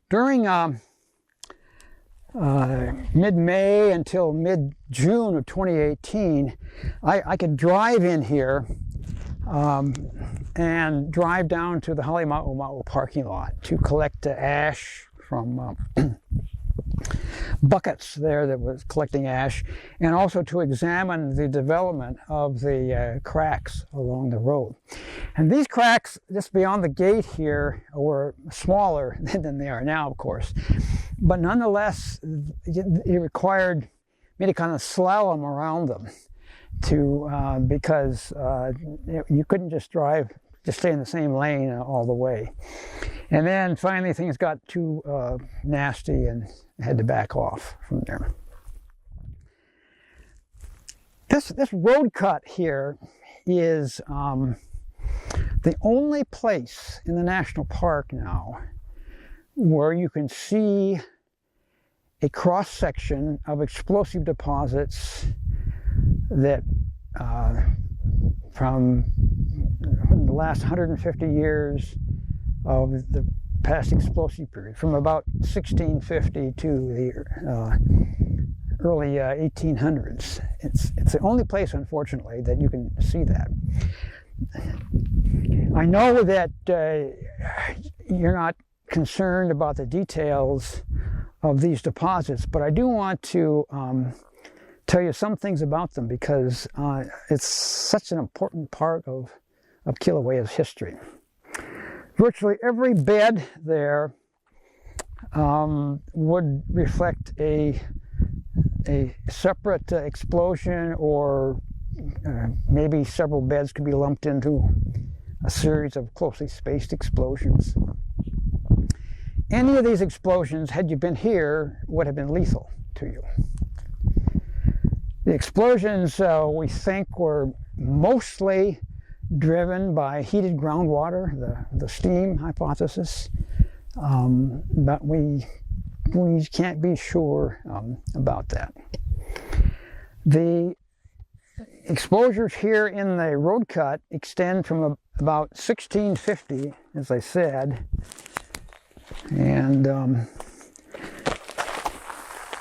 During mid-May until mid-June of 2018, I could drive in here and drive down to the Halemaumau parking lot to collect ash from buckets there that was collecting ash, and also to examine the development of the cracks along the road. And these cracks just beyond the gate here were smaller than they are now, of course, but nonetheless it required me to kind of slalom around them because you couldn't just stay in the same lane all the way. And then finally things got too nasty and had to back off from there. This road cut here is the only place in the national park now where you can see a cross-section of explosive deposits that from the last 150 years of the past explosive period, from about 1650 to the early 1800s. It's the only place, unfortunately, that you can see that. I know that you're not concerned about the details of these deposits, but I do want to tell you some things about them because it's such an important part of Kilauea's history. Virtually every bed there would reflect a separate explosion, or maybe several beds could be lumped into a series of closely spaced explosions. Any of these explosions, had you been here, would have been lethal to you. The explosions, we think, were mostly driven by heated groundwater, the steam hypothesis, but we can't be sure about that. The exposures here in the road cut extend from about 1650, as I said, and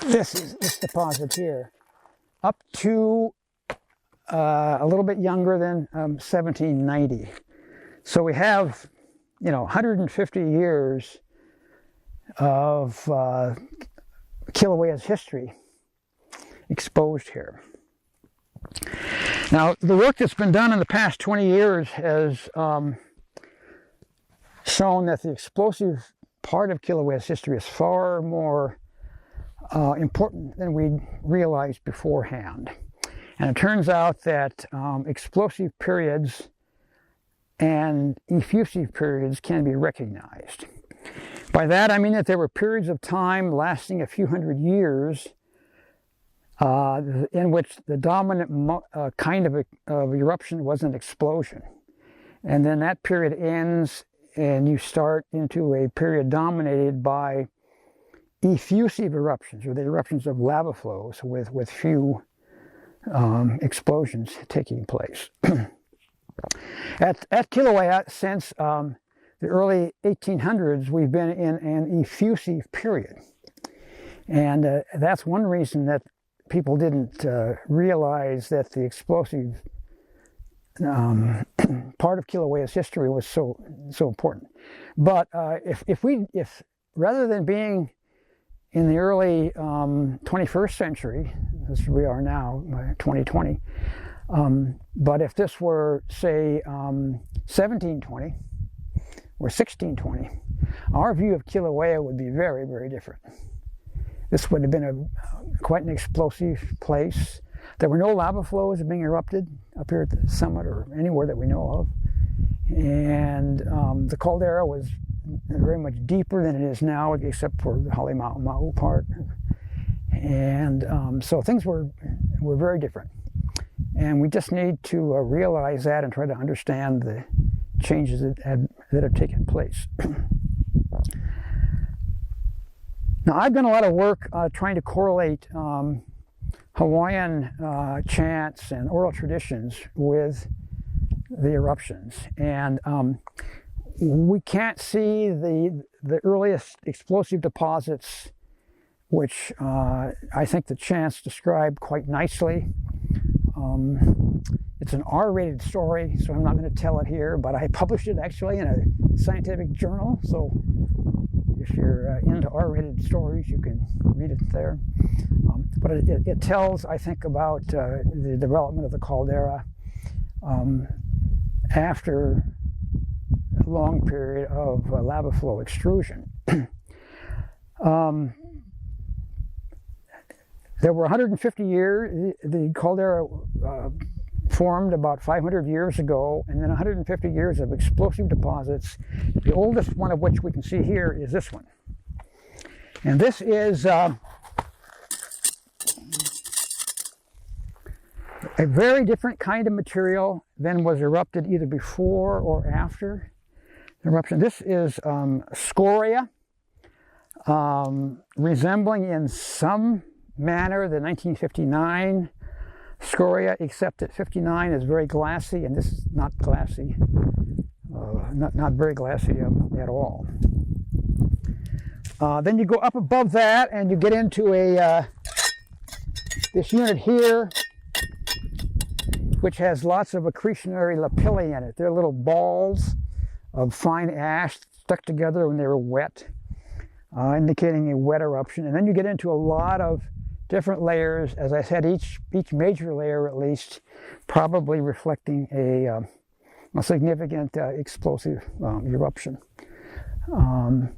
this deposit here, up to a little bit younger than 1790. So we have, 150 years of Kilauea's history exposed here. Now, the work that's been done in the past 20 years has shown that the explosive part of Kilauea's history is far more important than we realized beforehand. And it turns out that explosive periods and effusive periods can be recognized. By that I mean that there were periods of time lasting a few hundred years in which the dominant kind of eruption was an explosion. And then that period ends and you start into a period dominated by effusive eruptions, or the eruptions of lava flows with few explosions taking place. At Kilauea, since the early 1800s, we've been in an effusive period. And that's one reason that people didn't realize that the explosive part of Kilauea's history was so important. But if rather than being in the early 21st century, as we are now, 2020, but if this were, say, 1720 or 1620, our view of Kilauea would be very, very different. This would have been quite an explosive place. There were no lava flows being erupted up here at the summit or anywhere that we know of. And the caldera was very much deeper than it is now, except for the Halemaumau part. And so things were very different. And we just need to realize that and try to understand the changes that have taken place. Now, I've done a lot of work trying to correlate Hawaiian chants and oral traditions with the eruptions. And we can't see the earliest explosive deposits, which I think the chants describe quite nicely. It's an R-rated story, so I'm not going to tell it here, but I published it actually in a scientific journal, so if you're into R-rated stories, you can read it there. But it tells, I think, about the development of the caldera after a long period of lava flow extrusion. There were 150 years, the caldera formed about 500 years ago, and then 150 years of explosive deposits, the oldest one of which we can see here is this one. And this is a very different kind of material than was erupted either before or after the eruption. This is scoria, resembling in some manner the 1959 scoria, except that 59 is very glassy and this is not glassy, not very glassy at all. Then you go up above that and you get into this unit here, which has lots of accretionary lapillae in it. They're little balls of fine ash stuck together when they were wet, indicating a wet eruption. And then you get into a lot of different layers, as I said, each major layer at least probably reflecting a significant explosive eruption. And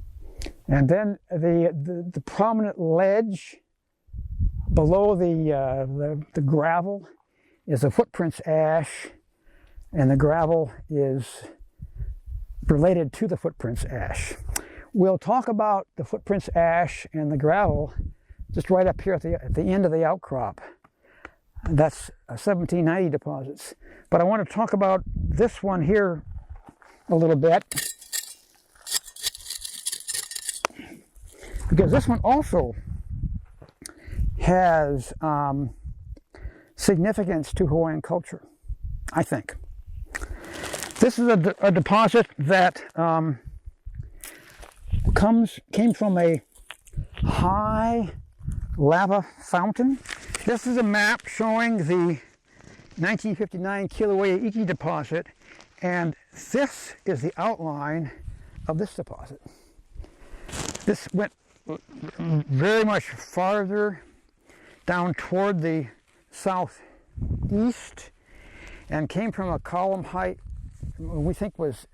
then the prominent ledge below the gravel is a footprints ash, and the gravel is related to the footprints ash. We'll talk about the footprints ash and the gravel just right up here at the end of the outcrop. That's 1790 deposits. But I want to talk about this one here a little bit, because this one also has significance to Hawaiian culture, I think. This is a deposit that came from a high lava fountain. This is a map showing the 1959 Kilauea Iki deposit, and this is the outline of this deposit. This went very much farther down toward the southeast and came from a column height we think was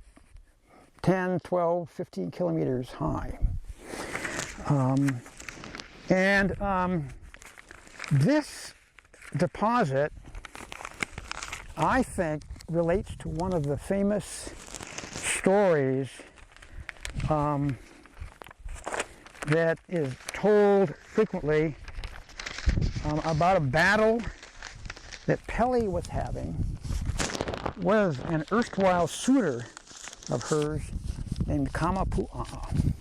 10, 12, 15 kilometers high. This deposit, I think, relates to one of the famous stories that is told frequently about a battle that Pele was having with an erstwhile suitor of hers named Kamapua'a.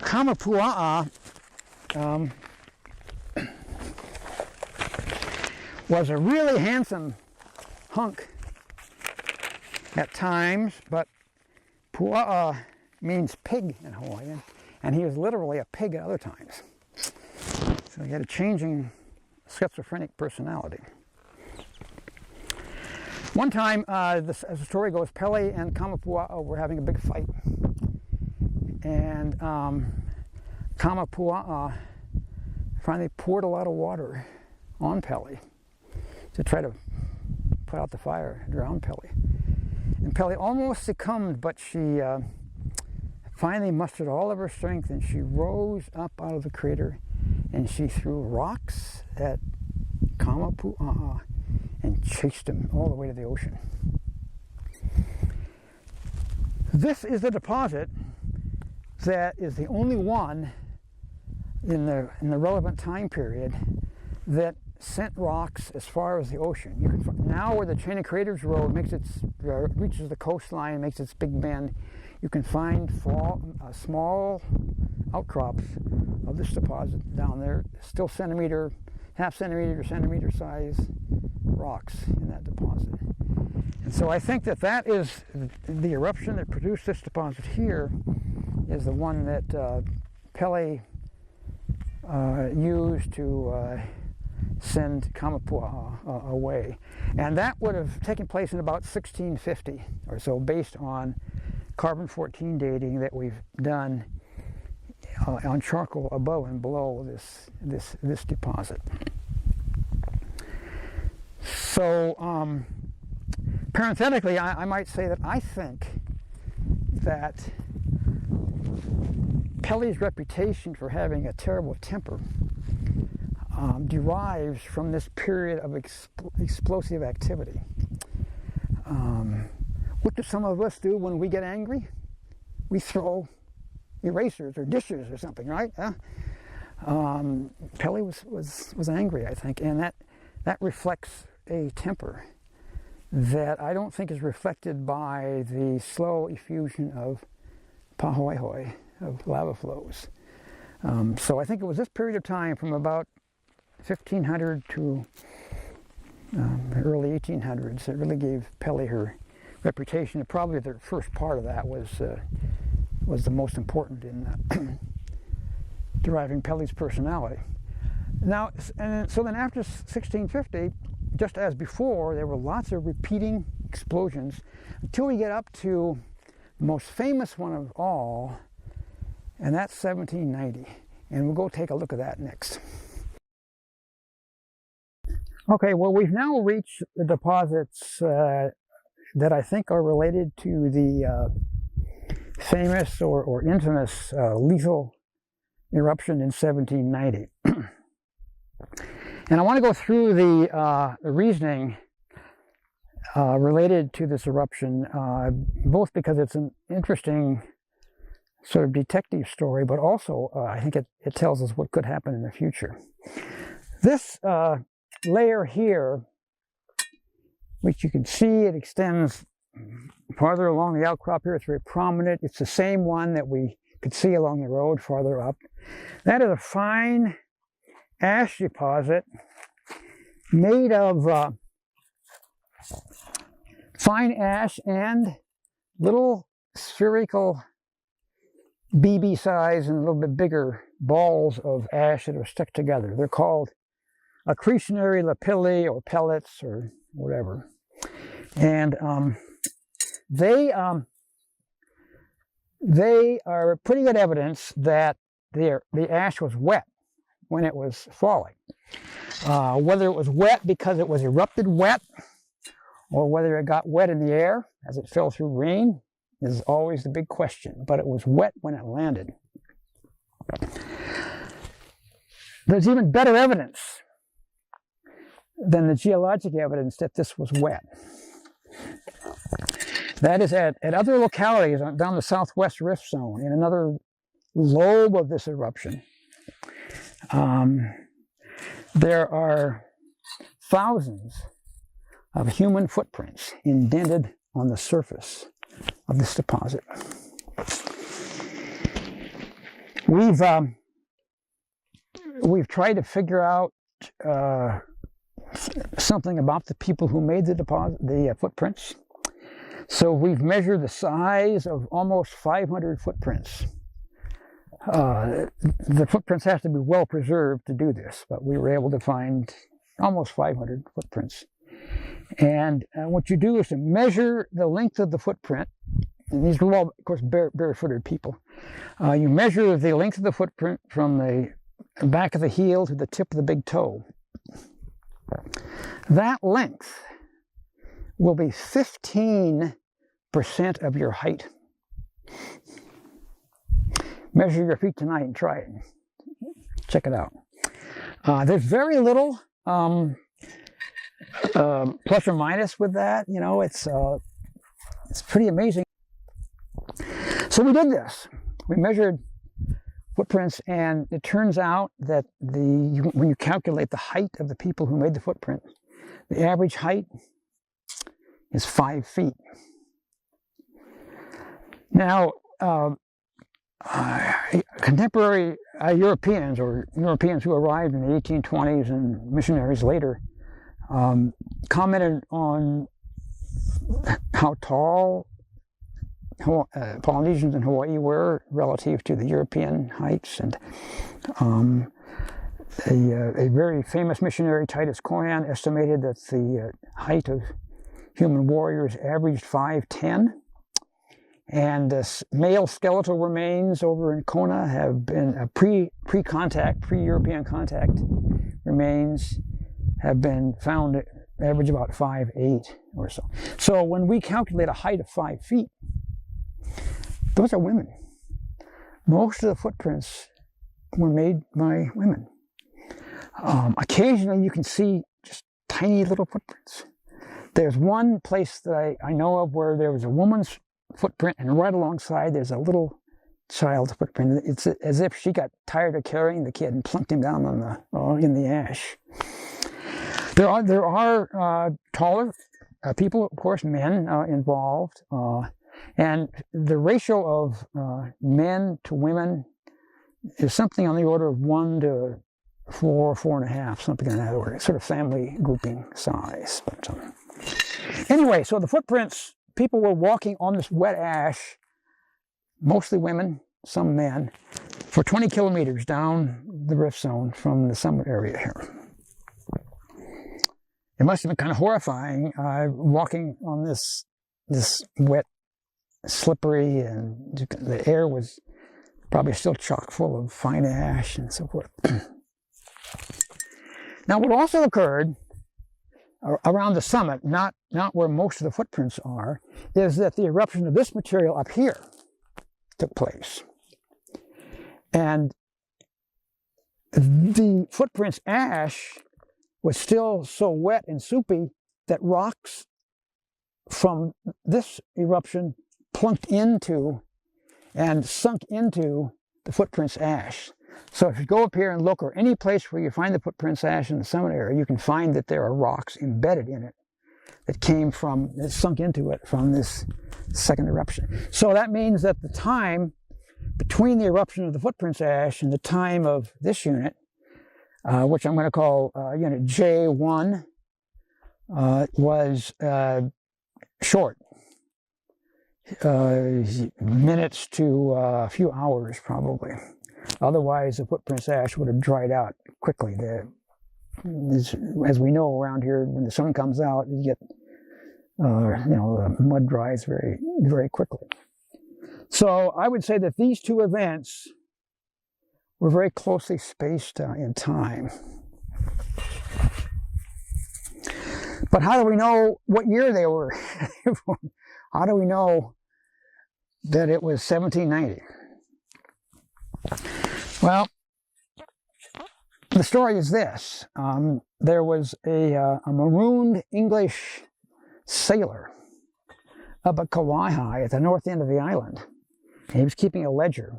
Kamapua'a was a really handsome hunk at times, but Pua'a means pig in Hawaiian, and he was literally a pig at other times. So he had a changing schizophrenic personality. One time, as the story goes, Pele and Kamapua'a were having a big fight, and Kamapua'a finally poured a lot of water on Pele to try to put out the fire, drown Pele. And Pele almost succumbed, but she finally mustered all of her strength, and she rose up out of the crater, and she threw rocks at Kamapua'a and chased him all the way to the ocean. This is the deposit that is the only one in the relevant time period that sent rocks as far as the ocean. You can now, where the Chain of Craters Road reaches the coastline, makes its big bend, you can find small outcrops of this deposit down there, still centimeter, half centimeter to centimeter size rocks in that deposit. And so I think that is the eruption that produced this deposit here, is the one that Pele used to send Kamapuaa away. And that would have taken place in about 1650 or so, based on carbon-14 dating that we've done on charcoal above and below this deposit. So parenthetically, I might say that I think that Pelly's reputation for having a terrible temper derives from this period of explosive activity. What do some of us do when we get angry? We throw erasers or dishes or something, right? Pelly was angry, I think, and that reflects a temper that I don't think is reflected by the slow effusion of pahoehoe, of lava flows. So I think it was this period of time from about 1500 to the early 1800s that really gave Pelly her reputation. And probably the first part of that was the most important in deriving Pelly's personality. Now, and so then after 1650, just as before, there were lots of repeating explosions until we get up to the most famous one of all, and that's 1790. And we'll go take a look at that next. Okay, well, we've now reached the deposits that I think are related to the famous or infamous lethal eruption in 1790. And I want to go through the reasoning related to this eruption, both because it's an interesting sort of detective story, but also I think it tells us what could happen in the future. This layer here, which you can see, it extends farther along the outcrop here. It's very prominent. It's the same one that we could see along the road farther up. That is a fine ash deposit made of fine ash and little spherical BB size and a little bit bigger balls of ash that are stuck together. They're called accretionary lapilli or pellets or whatever. And they are pretty good evidence that the ash was wet when it was falling. Whether it was wet because it was erupted wet, or whether it got wet in the air as it fell through rain, is always the big question. But it was wet when it landed. There's even better evidence than the geologic evidence that this was wet. That is at other localities down the southwest rift zone, in another lobe of this eruption. There are thousands of human footprints indented on the surface of this deposit. We've tried to figure out something about the people who made the footprints. So we've measured the size of almost 500 footprints. The footprints have to be well preserved to do this, but we were able to find almost 500 footprints. And what you do is to measure the length of the footprint, and these were all, of course, barefooted people. You measure the length of the footprint from the back of the heel to the tip of the big toe. That length will be 15% of your height. Measure your feet tonight and try it. Check it out. There's very little plus or minus with that. You know, it's pretty amazing. So we did this. We measured footprints, and it turns out that when you calculate the height of the people who made the footprint, the average height is 5 feet. Now, contemporary Europeans, or Europeans who arrived in the 1820s and missionaries later, commented on how tall Polynesians in Hawaii were relative to the European heights, and A very famous missionary, Titus Coyan, estimated that the height of human warriors averaged 5'10", and male skeletal remains over in Kona have been pre-European contact remains have been found at average about 5'8" or so. So when we calculate a height of 5 feet, those are women. Most of the footprints were made by women. Occasionally you can see just tiny little footprints. There's one place that I know of where there was a woman's footprint, and right alongside there's a little child's footprint. It's as if she got tired of carrying the kid and plunked him down on in the ash. There are taller people, of course, men involved, and the ratio of men to women is something on the order of 1 to 4, 4.5, something in that order. It's sort of family grouping size. But anyway, so the footprints, people were walking on this wet ash, mostly women, some men, for 20 kilometers down the rift zone from the summit area here. It must have been kind of horrifying walking on this wet, slippery, and the air was probably still chock full of fine ash and so forth. Now, what also occurred around the summit, not where most of the footprints are, is that the eruption of this material up here took place. And the footprints ash was still so wet and soupy that rocks from this eruption plunked into and sunk into the footprints ash. So if you go up here and look, or any place where you find the footprints ash in the summit area, you can find that there are rocks embedded in it that sunk into it from this second eruption. So that means that the time between the eruption of the footprints ash and the time of this unit, which I'm going to call unit J1, was short. Minutes to a few hours, probably. Otherwise, the footprints ash would have dried out quickly. As we know around here, when the sun comes out, you get, the mud dries very, very quickly. So I would say that these two events were very closely spaced in time. But how do we know what year they were? How do we know that it was 1790? Well, the story is this. There was a marooned English sailor up at Kilauea at the north end of the island. He was keeping a ledger.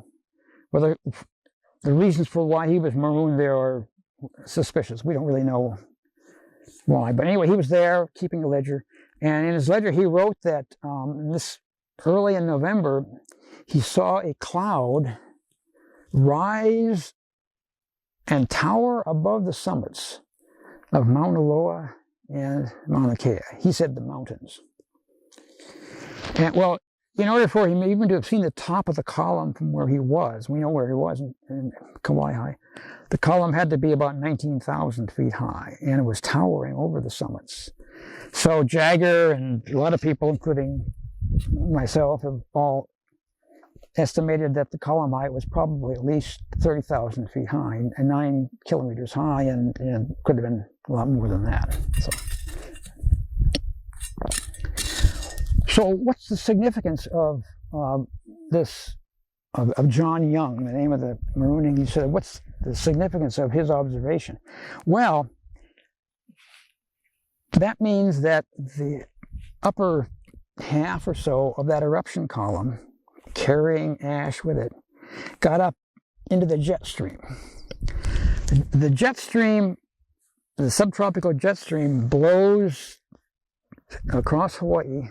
Well, the reasons for why he was marooned there are suspicious. We don't really know why. But anyway, he was there keeping a ledger. And in his ledger, he wrote that early in November, he saw a cloud rise and tower above the summits of Mauna Loa and Mauna Kea. He said the mountains. And well, in order for him even to have seen the top of the column from where he was, we know where he was in Kilauea, the column had to be about 19,000 feet high, and it was towering over the summits. So Jagger and a lot of people, including myself, have all estimated that the column height was probably at least 30,000 feet high and 9 kilometers high, and could have been a lot more than that. So what's the significance of of John Young, the name of the marooning? He said, what's the significance of his observation? Well, that means that the upper half or so of that eruption column, carrying ash with it, got up into the jet stream. The jet stream, the subtropical jet stream, blows across Hawaii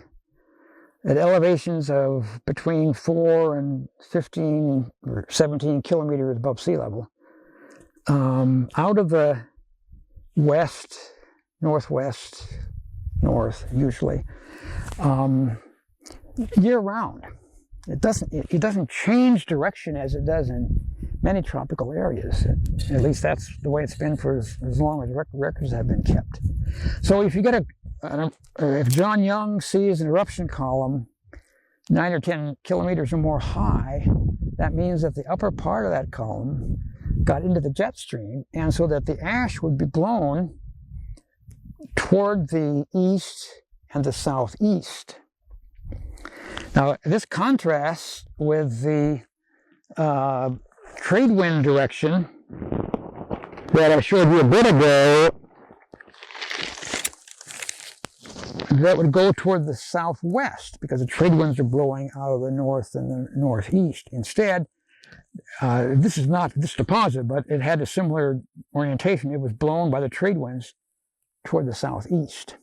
at elevations of between 4 and 15 or 17 kilometers above sea level, out of the west, northwest, north usually, year round. It doesn't change direction as it does in many tropical areas. At least that's the way it's been for as long as records have been kept. So if you get if John Young sees an eruption column 9 or 10 kilometers or more high, that means that the upper part of that column got into the jet stream, and so that the ash would be blown toward the east and the southeast. Now, this contrasts with the trade wind direction that I showed you a bit ago, that would go toward the southwest, because the trade winds are blowing out of the north and the northeast. Instead, this is not this deposit, but it had a similar orientation. It was blown by the trade winds toward the southeast.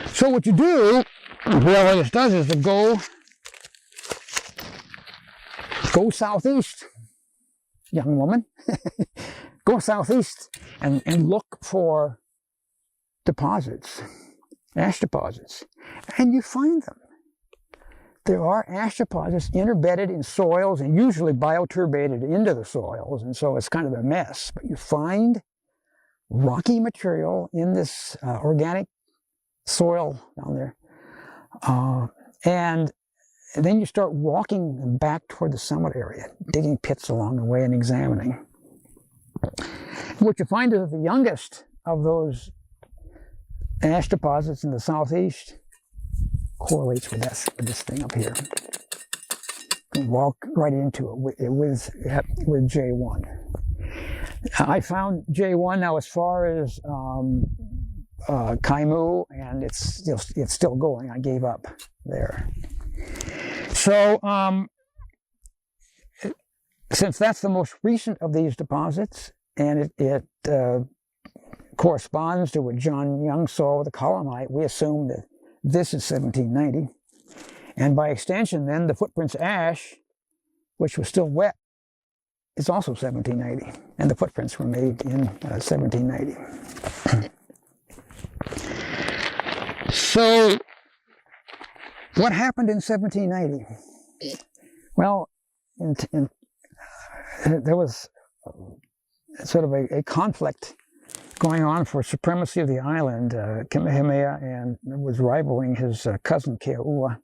So what you do, what this does, is to go southeast, young woman. Go southeast and look for deposits, ash deposits, and you find them. There are ash deposits interbedded in soils and usually bioturbated into the soils, and so it's kind of a mess. But you find rocky material in this organic soil down there, and then you start walking back toward the summit area, digging pits along the way and examining. What you find is that the youngest of those ash deposits in the southeast correlates with this thing up here. You can walk right into it with J1. I found J1 now as far as Kaimu, and it's still going. I gave up there. So since that's the most recent of these deposits, and it corresponds to what John Young saw with the colonite, we assume that this is 1790. And by extension, then, the footprints ash, which was still wet, is also 1790. And the footprints were made in 1790. So, what happened in 1790? Well, there was sort of a conflict going on for supremacy of the island. Kamehameha and was rivaling his cousin Kilauea.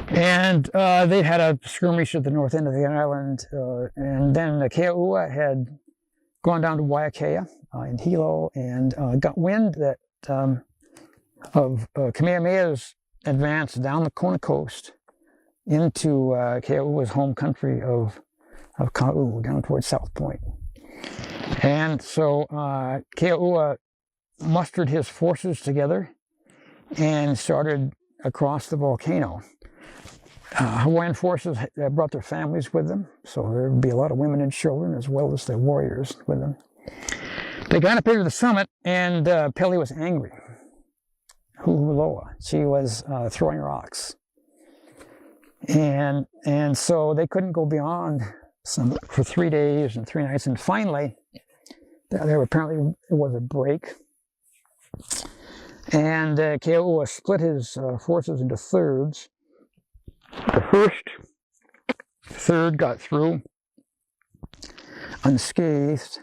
And they had a skirmish at the north end of the island, and then Kilauea had gone down to Waiakea in Hilo and got wind that of Kamehameha's advance down the Kona coast into Kilauea's home country of Kau, down towards South Point. And so Kilauea mustered his forces together and started across the volcano. Hawaiian forces brought their families with them, so there would be a lot of women and children as well as their warriors with them. They got up here to the summit, and Pele was angry. Huhuloa. She was throwing rocks. And so they couldn't go beyond for 3 days and 3 nights, and finally, there apparently was a break, and Kilauea split his forces into thirds. The first third got through unscathed.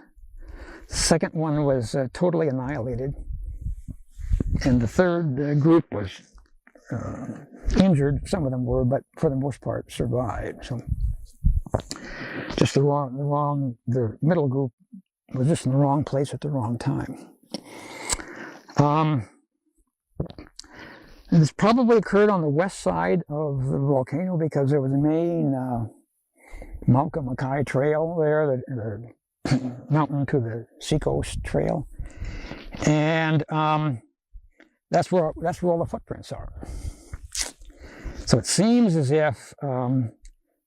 The second one was totally annihilated, and the third group was injured. Some of them were, but for the most part survived. So just the middle group was just in the wrong place at the wrong time. This probably occurred on the west side of the volcano because there was a main Mauka Makai trail there, the mountain to the seacoast trail, and that's where all the footprints are. So it seems as if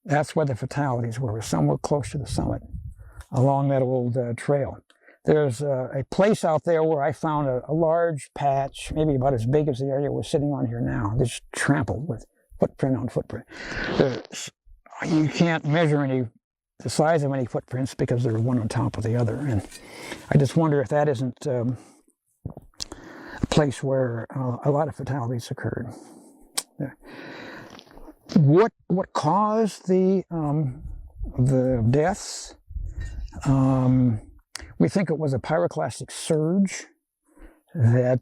that's where the fatalities were, somewhere close to the summit, along that old trail. There's a place out there where I found a large patch, maybe about as big as the area we're sitting on here now, just trampled with footprint on footprint. You can't measure the size of any footprints because they're one on top of the other. And I just wonder if that isn't a place where a lot of fatalities occurred. Yeah. What caused the the deaths. We think it was a pyroclastic surge that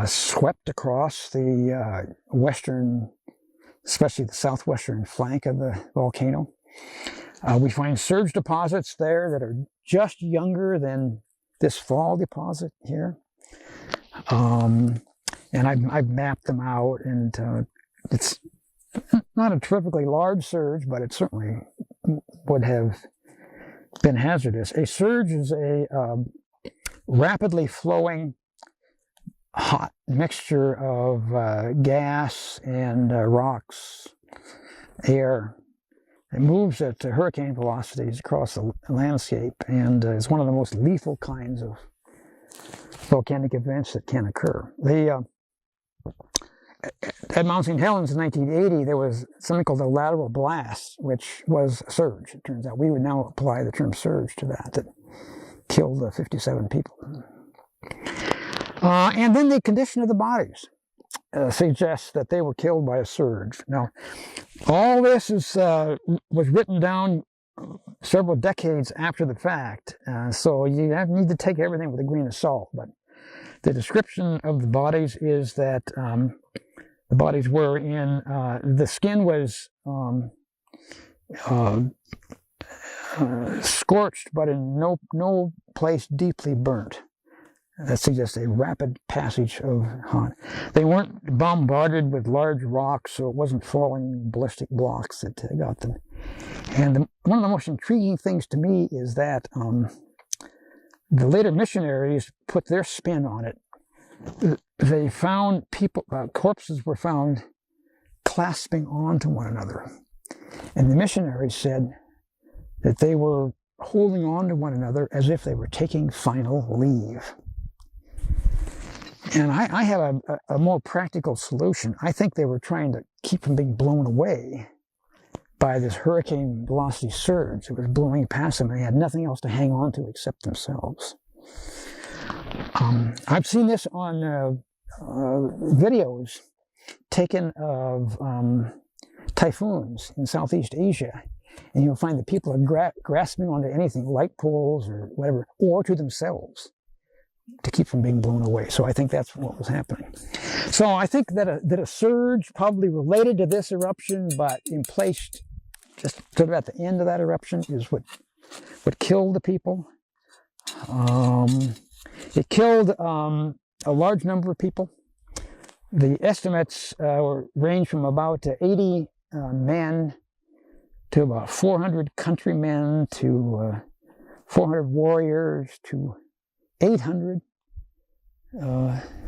swept across the western, especially the southwestern flank of the volcano. We find surge deposits there that are just younger than this fall deposit here. And I've mapped them out, and it's not a terrifically large surge, but it certainly would have been hazardous. A surge is a rapidly flowing hot mixture of gas and rocks, air. It moves at hurricane velocities across the landscape, and is one of the most lethal kinds of volcanic events that can occur. At Mount St. Helens in 1980, there was something called a lateral blast, which was a surge. It turns out we would now apply the term surge to that killed 57 people. And then the condition of the bodies suggests that they were killed by a surge. Now, all this was written down several decades after the fact, so you need to take everything with a grain of salt. But the description of the bodies is that the bodies were in, the skin was scorched, but in no place deeply burnt. That suggests a rapid passage of hot. They weren't bombarded with large rocks, so it wasn't falling ballistic blocks that got them. And one of the most intriguing things to me is that the later missionaries put their spin on it. They found people, corpses were found clasping onto one another. And the missionaries said that they were holding on to one another as if they were taking final leave. And I have a more practical solution. I think they were trying to keep from being blown away by this hurricane velocity surge. It was blowing past them, and they had nothing else to hang on to except themselves. I've seen this on videos taken of typhoons in Southeast Asia, and you'll find that people are grasping onto anything, light poles or whatever, or to themselves, to keep from being blown away. So I think that's what was happening. So I think that a surge probably related to this eruption, but emplaced just sort of at the end of that eruption, is what killed the people. It killed a large number of people. The estimates range from about 80 men to about 400 countrymen to 400 warriors to 800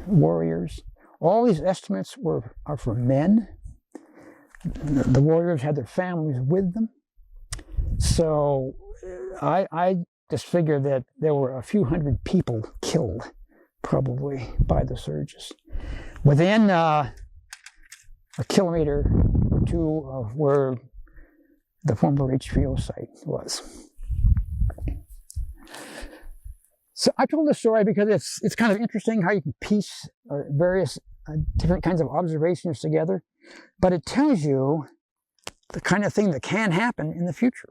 warriors. All these estimates are for men. The warriors had their families with them. So I just figure that there were a few hundred people killed, probably, by the surges, within a kilometer or two of where the former HVO site was. So I told this story because it's kind of interesting how you can piece various different kinds of observations together, but it tells you the kind of thing that can happen in the future.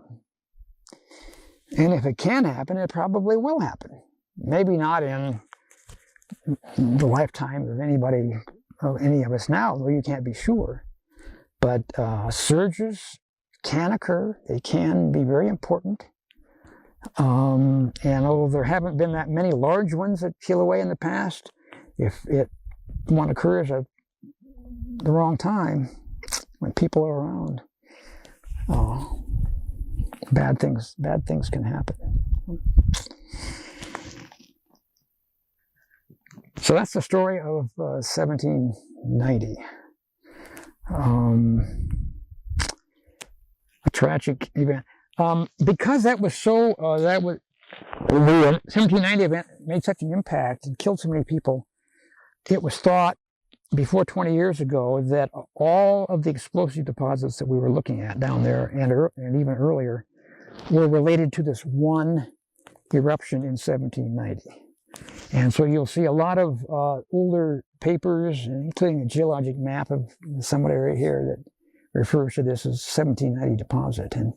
And if it can happen, it probably will happen. Maybe not in the lifetime of anybody, of any of us now, though you can't be sure. But surges can occur. They can be very important. And although there haven't been that many large ones at Kilauea in the past, if one occurs at the wrong time, when people are around, bad things can happen. So that's the story of 1790. A tragic event. Because that was so, the 1790 event made such an impact and killed so many people, it was thought before 20 years ago that all of the explosive deposits that we were looking at down there and even earlier were related to this one eruption in 1790. And so you'll see a lot of older papers, including a geologic map of the summit area here, that refers to this as 1790 deposit. And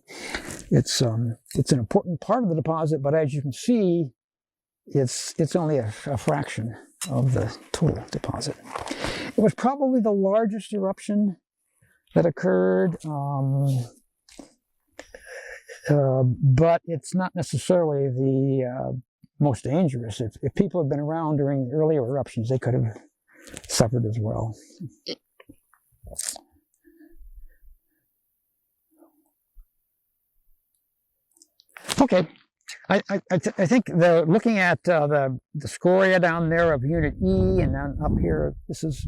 It's an important part of the deposit, but as you can see, it's only a fraction of the total deposit. It was probably the largest eruption that occurred, but it's not necessarily the most dangerous. If people had been around during the earlier eruptions, they could have suffered as well. Okay, I think looking at the scoria down there of unit E, and then up here, this is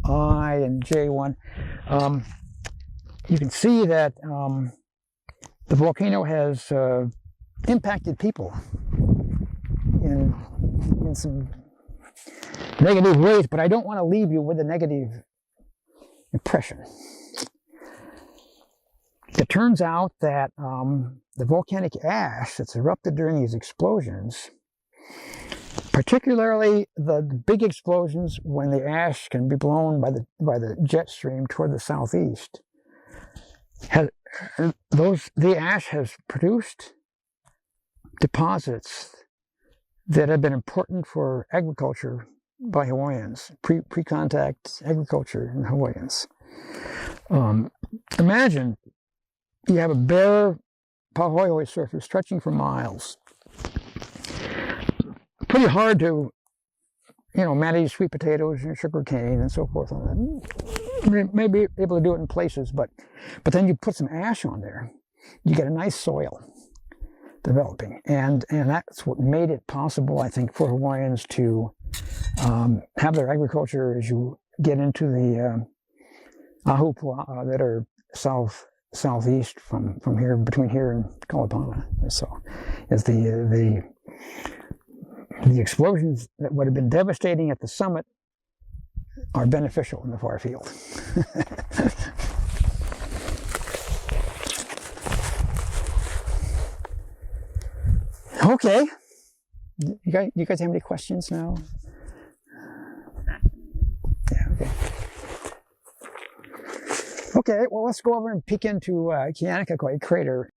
I and J1. You can see that the volcano has impacted people in some negative ways, but I don't want to leave you with a negative impression. It turns out that the volcanic ash that's erupted during these explosions, particularly the big explosions when the ash can be blown by the jet stream toward the southeast, the ash has produced deposits that have been important for agriculture by Hawaiians, pre-contact agriculture in Hawaiians. Imagine you have a bare pahoehoe surface stretching for miles. Pretty hard to, manage sweet potatoes and sugar cane and so forth on that. Maybe able to do it in places, but then you put some ash on there, you get a nice soil developing, and that's what made it possible, I think, for Hawaiians to have their agriculture as you get into the ahupua'a that are southeast from here, between here and Kalapana. So, as the explosions that would have been devastating at the summit are beneficial in the far field. Okay, you guys have any questions now? Yeah. Okay. Okay. Well, let's go over and peek into Kianica Crater.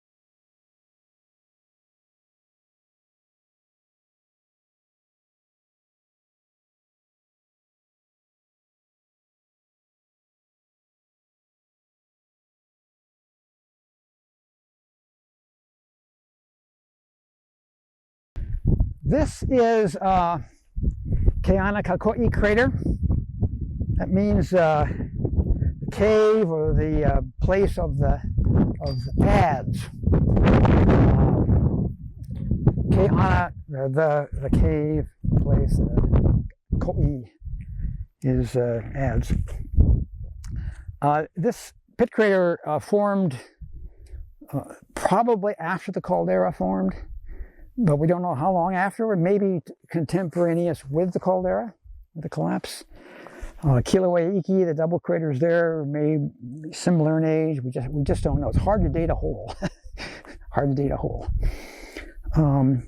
This is Kianica Crater. That means the cave or the place of adze. The cave place, ko'i is adze. This pit crater formed probably after the caldera formed, but we don't know how long afterward. Maybe contemporaneous with the caldera, the collapse. Kilauea, the double craters there, may be similar in age. We just don't know. It's hard to date a hole. Hard to date a hole. The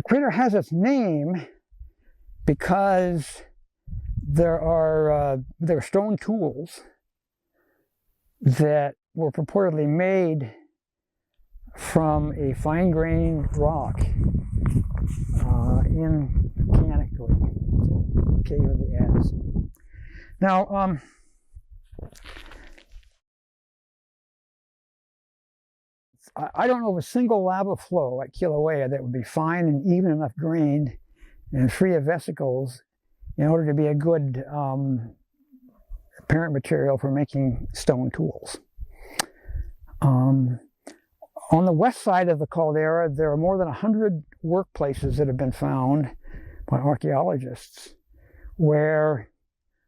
crater has its name because there are stone tools that were purportedly made from a fine-grained rock in Kianica, cave of the adze. Now, I don't know of a single lava flow at Kilauea that would be fine and even enough grained and free of vesicles in order to be a good parent material for making stone tools. On the west side of the caldera, there are more than 100 workplaces that have been found by archaeologists where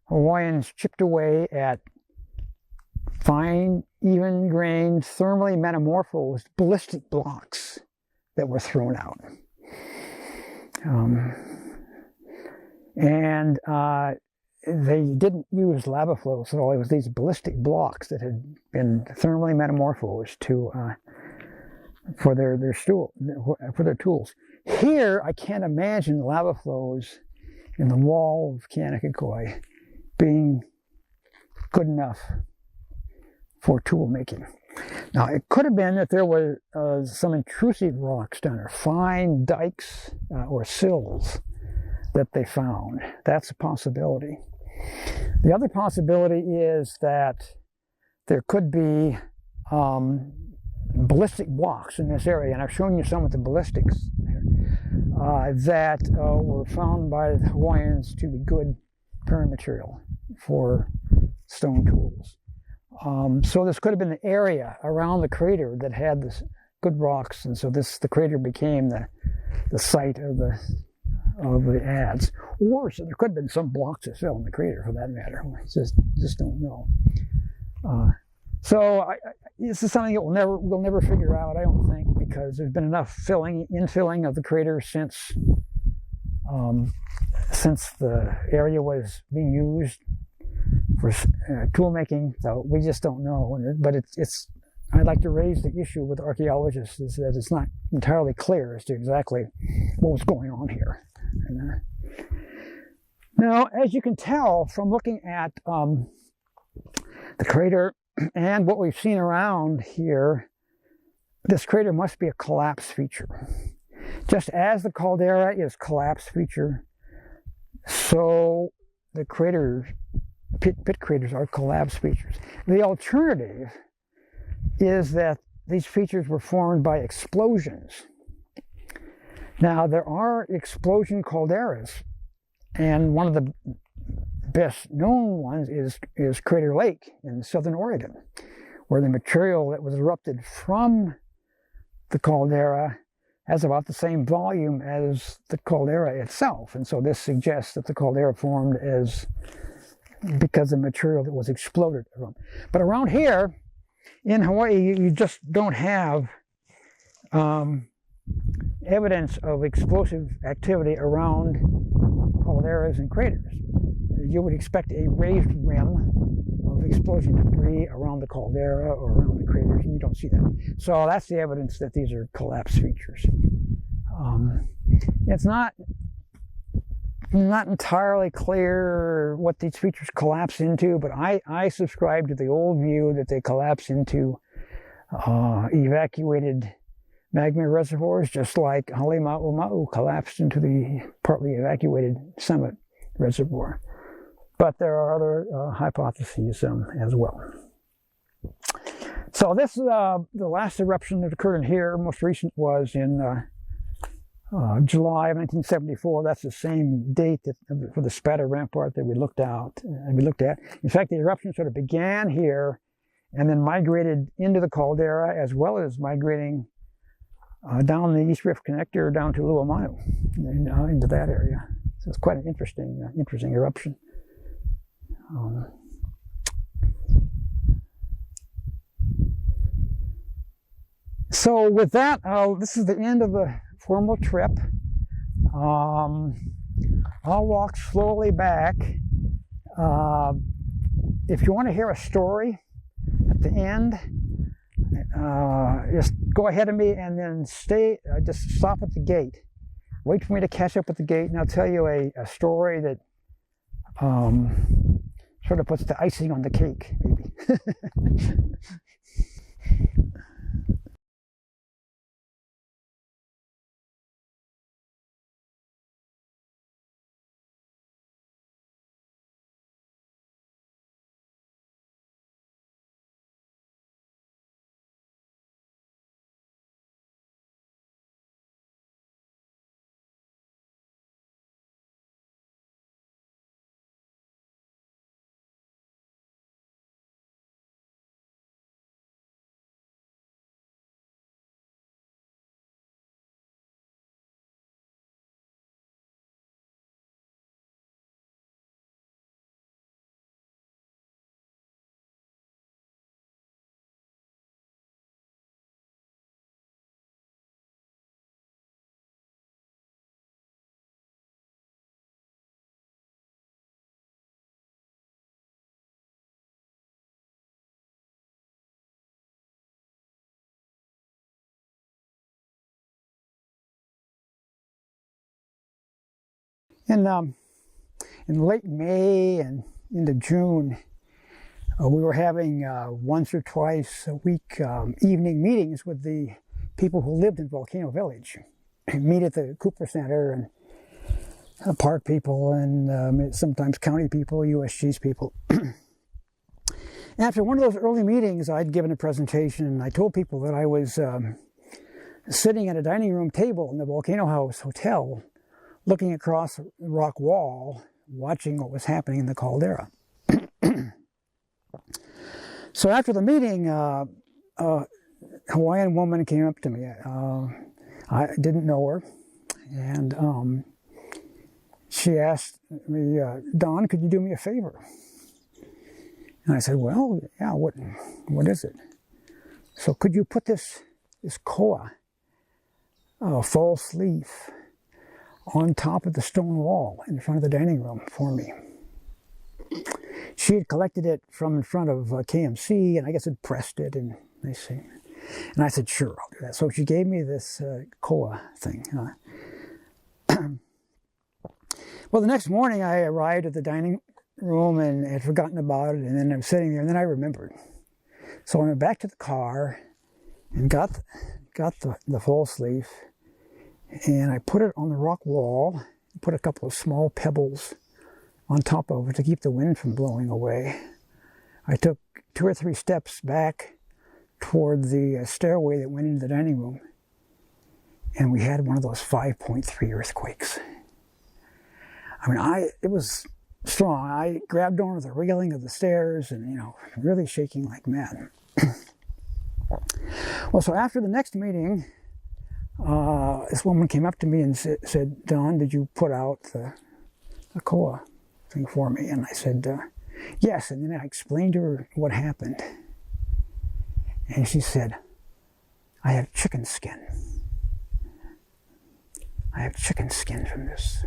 Hawaiians chipped away at fine, even-grained, thermally metamorphosed ballistic blocks that were thrown out. They didn't use lava flows at all. It was these ballistic blocks that had been thermally metamorphosed for their tools. Here, I can't imagine lava flows in the wall of Kianica being good enough for tool making. Now, it could have been that there were some intrusive rocks down there, fine dikes or sills that they found. That's a possibility. The other possibility is that there could be ballistic blocks in this area, and I've shown you some of the ballistics there, that were found by the Hawaiians to be good parent material for stone tools. So this could have been the area around the crater that had this good rocks, and so the crater became the site of the adze. Or so there could have been some blocks that fell in the crater, for that matter. We just don't know. So this is something that we'll never figure out, I don't think, because there's been enough infilling of the crater since the area was being used for tool making. So we just don't know. But I'd like to raise the issue with archaeologists is that it's not entirely clear as to exactly what was going on here. Now, as you can tell from looking at the crater and what we've seen around here, this crater must be a collapse feature. Just as the caldera is collapse feature, so the pit craters are collapse features. The alternative is that these features were formed by explosions. Now, there are explosion calderas, and one of the best known ones is Crater Lake in southern Oregon, where the material that was erupted from the caldera has about the same volume as the caldera itself. And so this suggests that the caldera formed because of the material that was exploded from. But around here in Hawaii, you just don't have evidence of explosive activity around calderas and craters. You would expect a raised rim of explosion debris around the caldera or around the craters, and you don't see that. So that's the evidence that these are collapse features. It's not entirely clear what these features collapse into, but I subscribe to the old view that they collapse into evacuated magma reservoirs, just like Halema'uma'u collapsed into the partly evacuated summit reservoir. But there are other hypotheses as well. So this is the last eruption that occurred in here. Most recent was in July of 1974. That's the same date for the spatter rampart that we looked at. In fact, the eruption sort of began here and then migrated into the caldera, as well as migrating down the East Rift Connector down to Luamanu, into that area. So it's quite an interesting eruption. So with that, this is the end of the formal trip. I'll walk slowly back. If you want to hear a story at the end, just go ahead of me and then just stop at the gate. Wait for me to catch up at the gate, and I'll tell you a story that sort of puts the icing on the cake, maybe. In late May and into June, We were having once or twice a week evening meetings with the people who lived in Volcano Village. Meet at the Cooper Center, and park people, and sometimes county people, USGS people. After one of those early meetings, I'd given a presentation, and I told people that I was sitting at a dining room table in the Volcano House Hotel, looking across the rock wall, watching what was happening in the caldera. So after the meeting, a Hawaiian woman came up to me. I didn't know her, and she asked me, Don, could you do me a favor? And I said, well, yeah, what is it? So could you put this koa, false leaf, on top of the stone wall in front of the dining room for me? She had collected it from in front of KMC, and I guess had pressed it, and they say, and I said, sure, I'll do that. So she gave me this koa thing. Well, the next morning I arrived at the dining room and had forgotten about it, and then I'm sitting there, and then I remembered. So I went back to the car and got the false leaf, and I put it on the rock wall, put a couple of small pebbles on top of it to keep the wind from blowing away. I took 2 or 3 steps back toward the stairway that went into the dining room, and we had one of those 5.3 earthquakes. I mean, it was strong. I grabbed onto the railing of the stairs and, really shaking like mad. Well, so after the next meeting, this woman came up to me and said, Don, did you put out the koa thing for me? And I said, yes. And then I explained to her what happened. And she said, I have chicken skin. I have chicken skin from this.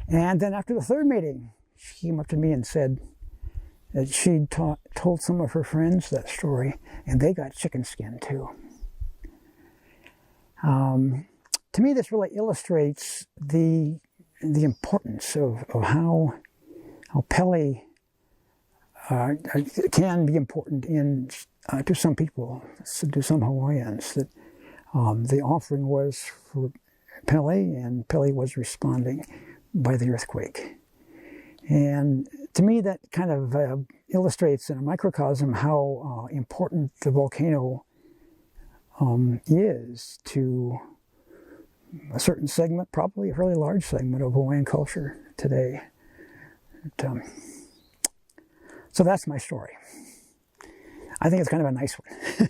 And then after the third meeting, she came up to me and said that she'd told some of her friends that story, and they got chicken skin too. To me, this really illustrates the importance of how pele can be important to some people, to some Hawaiians, that the offering was for pele, and pele was responding by the earthquake. And to me, that kind of illustrates in a microcosm how important the volcano is to a certain segment, probably a fairly large segment of Hawaiian culture today. So that's my story. I think it's kind of a nice one.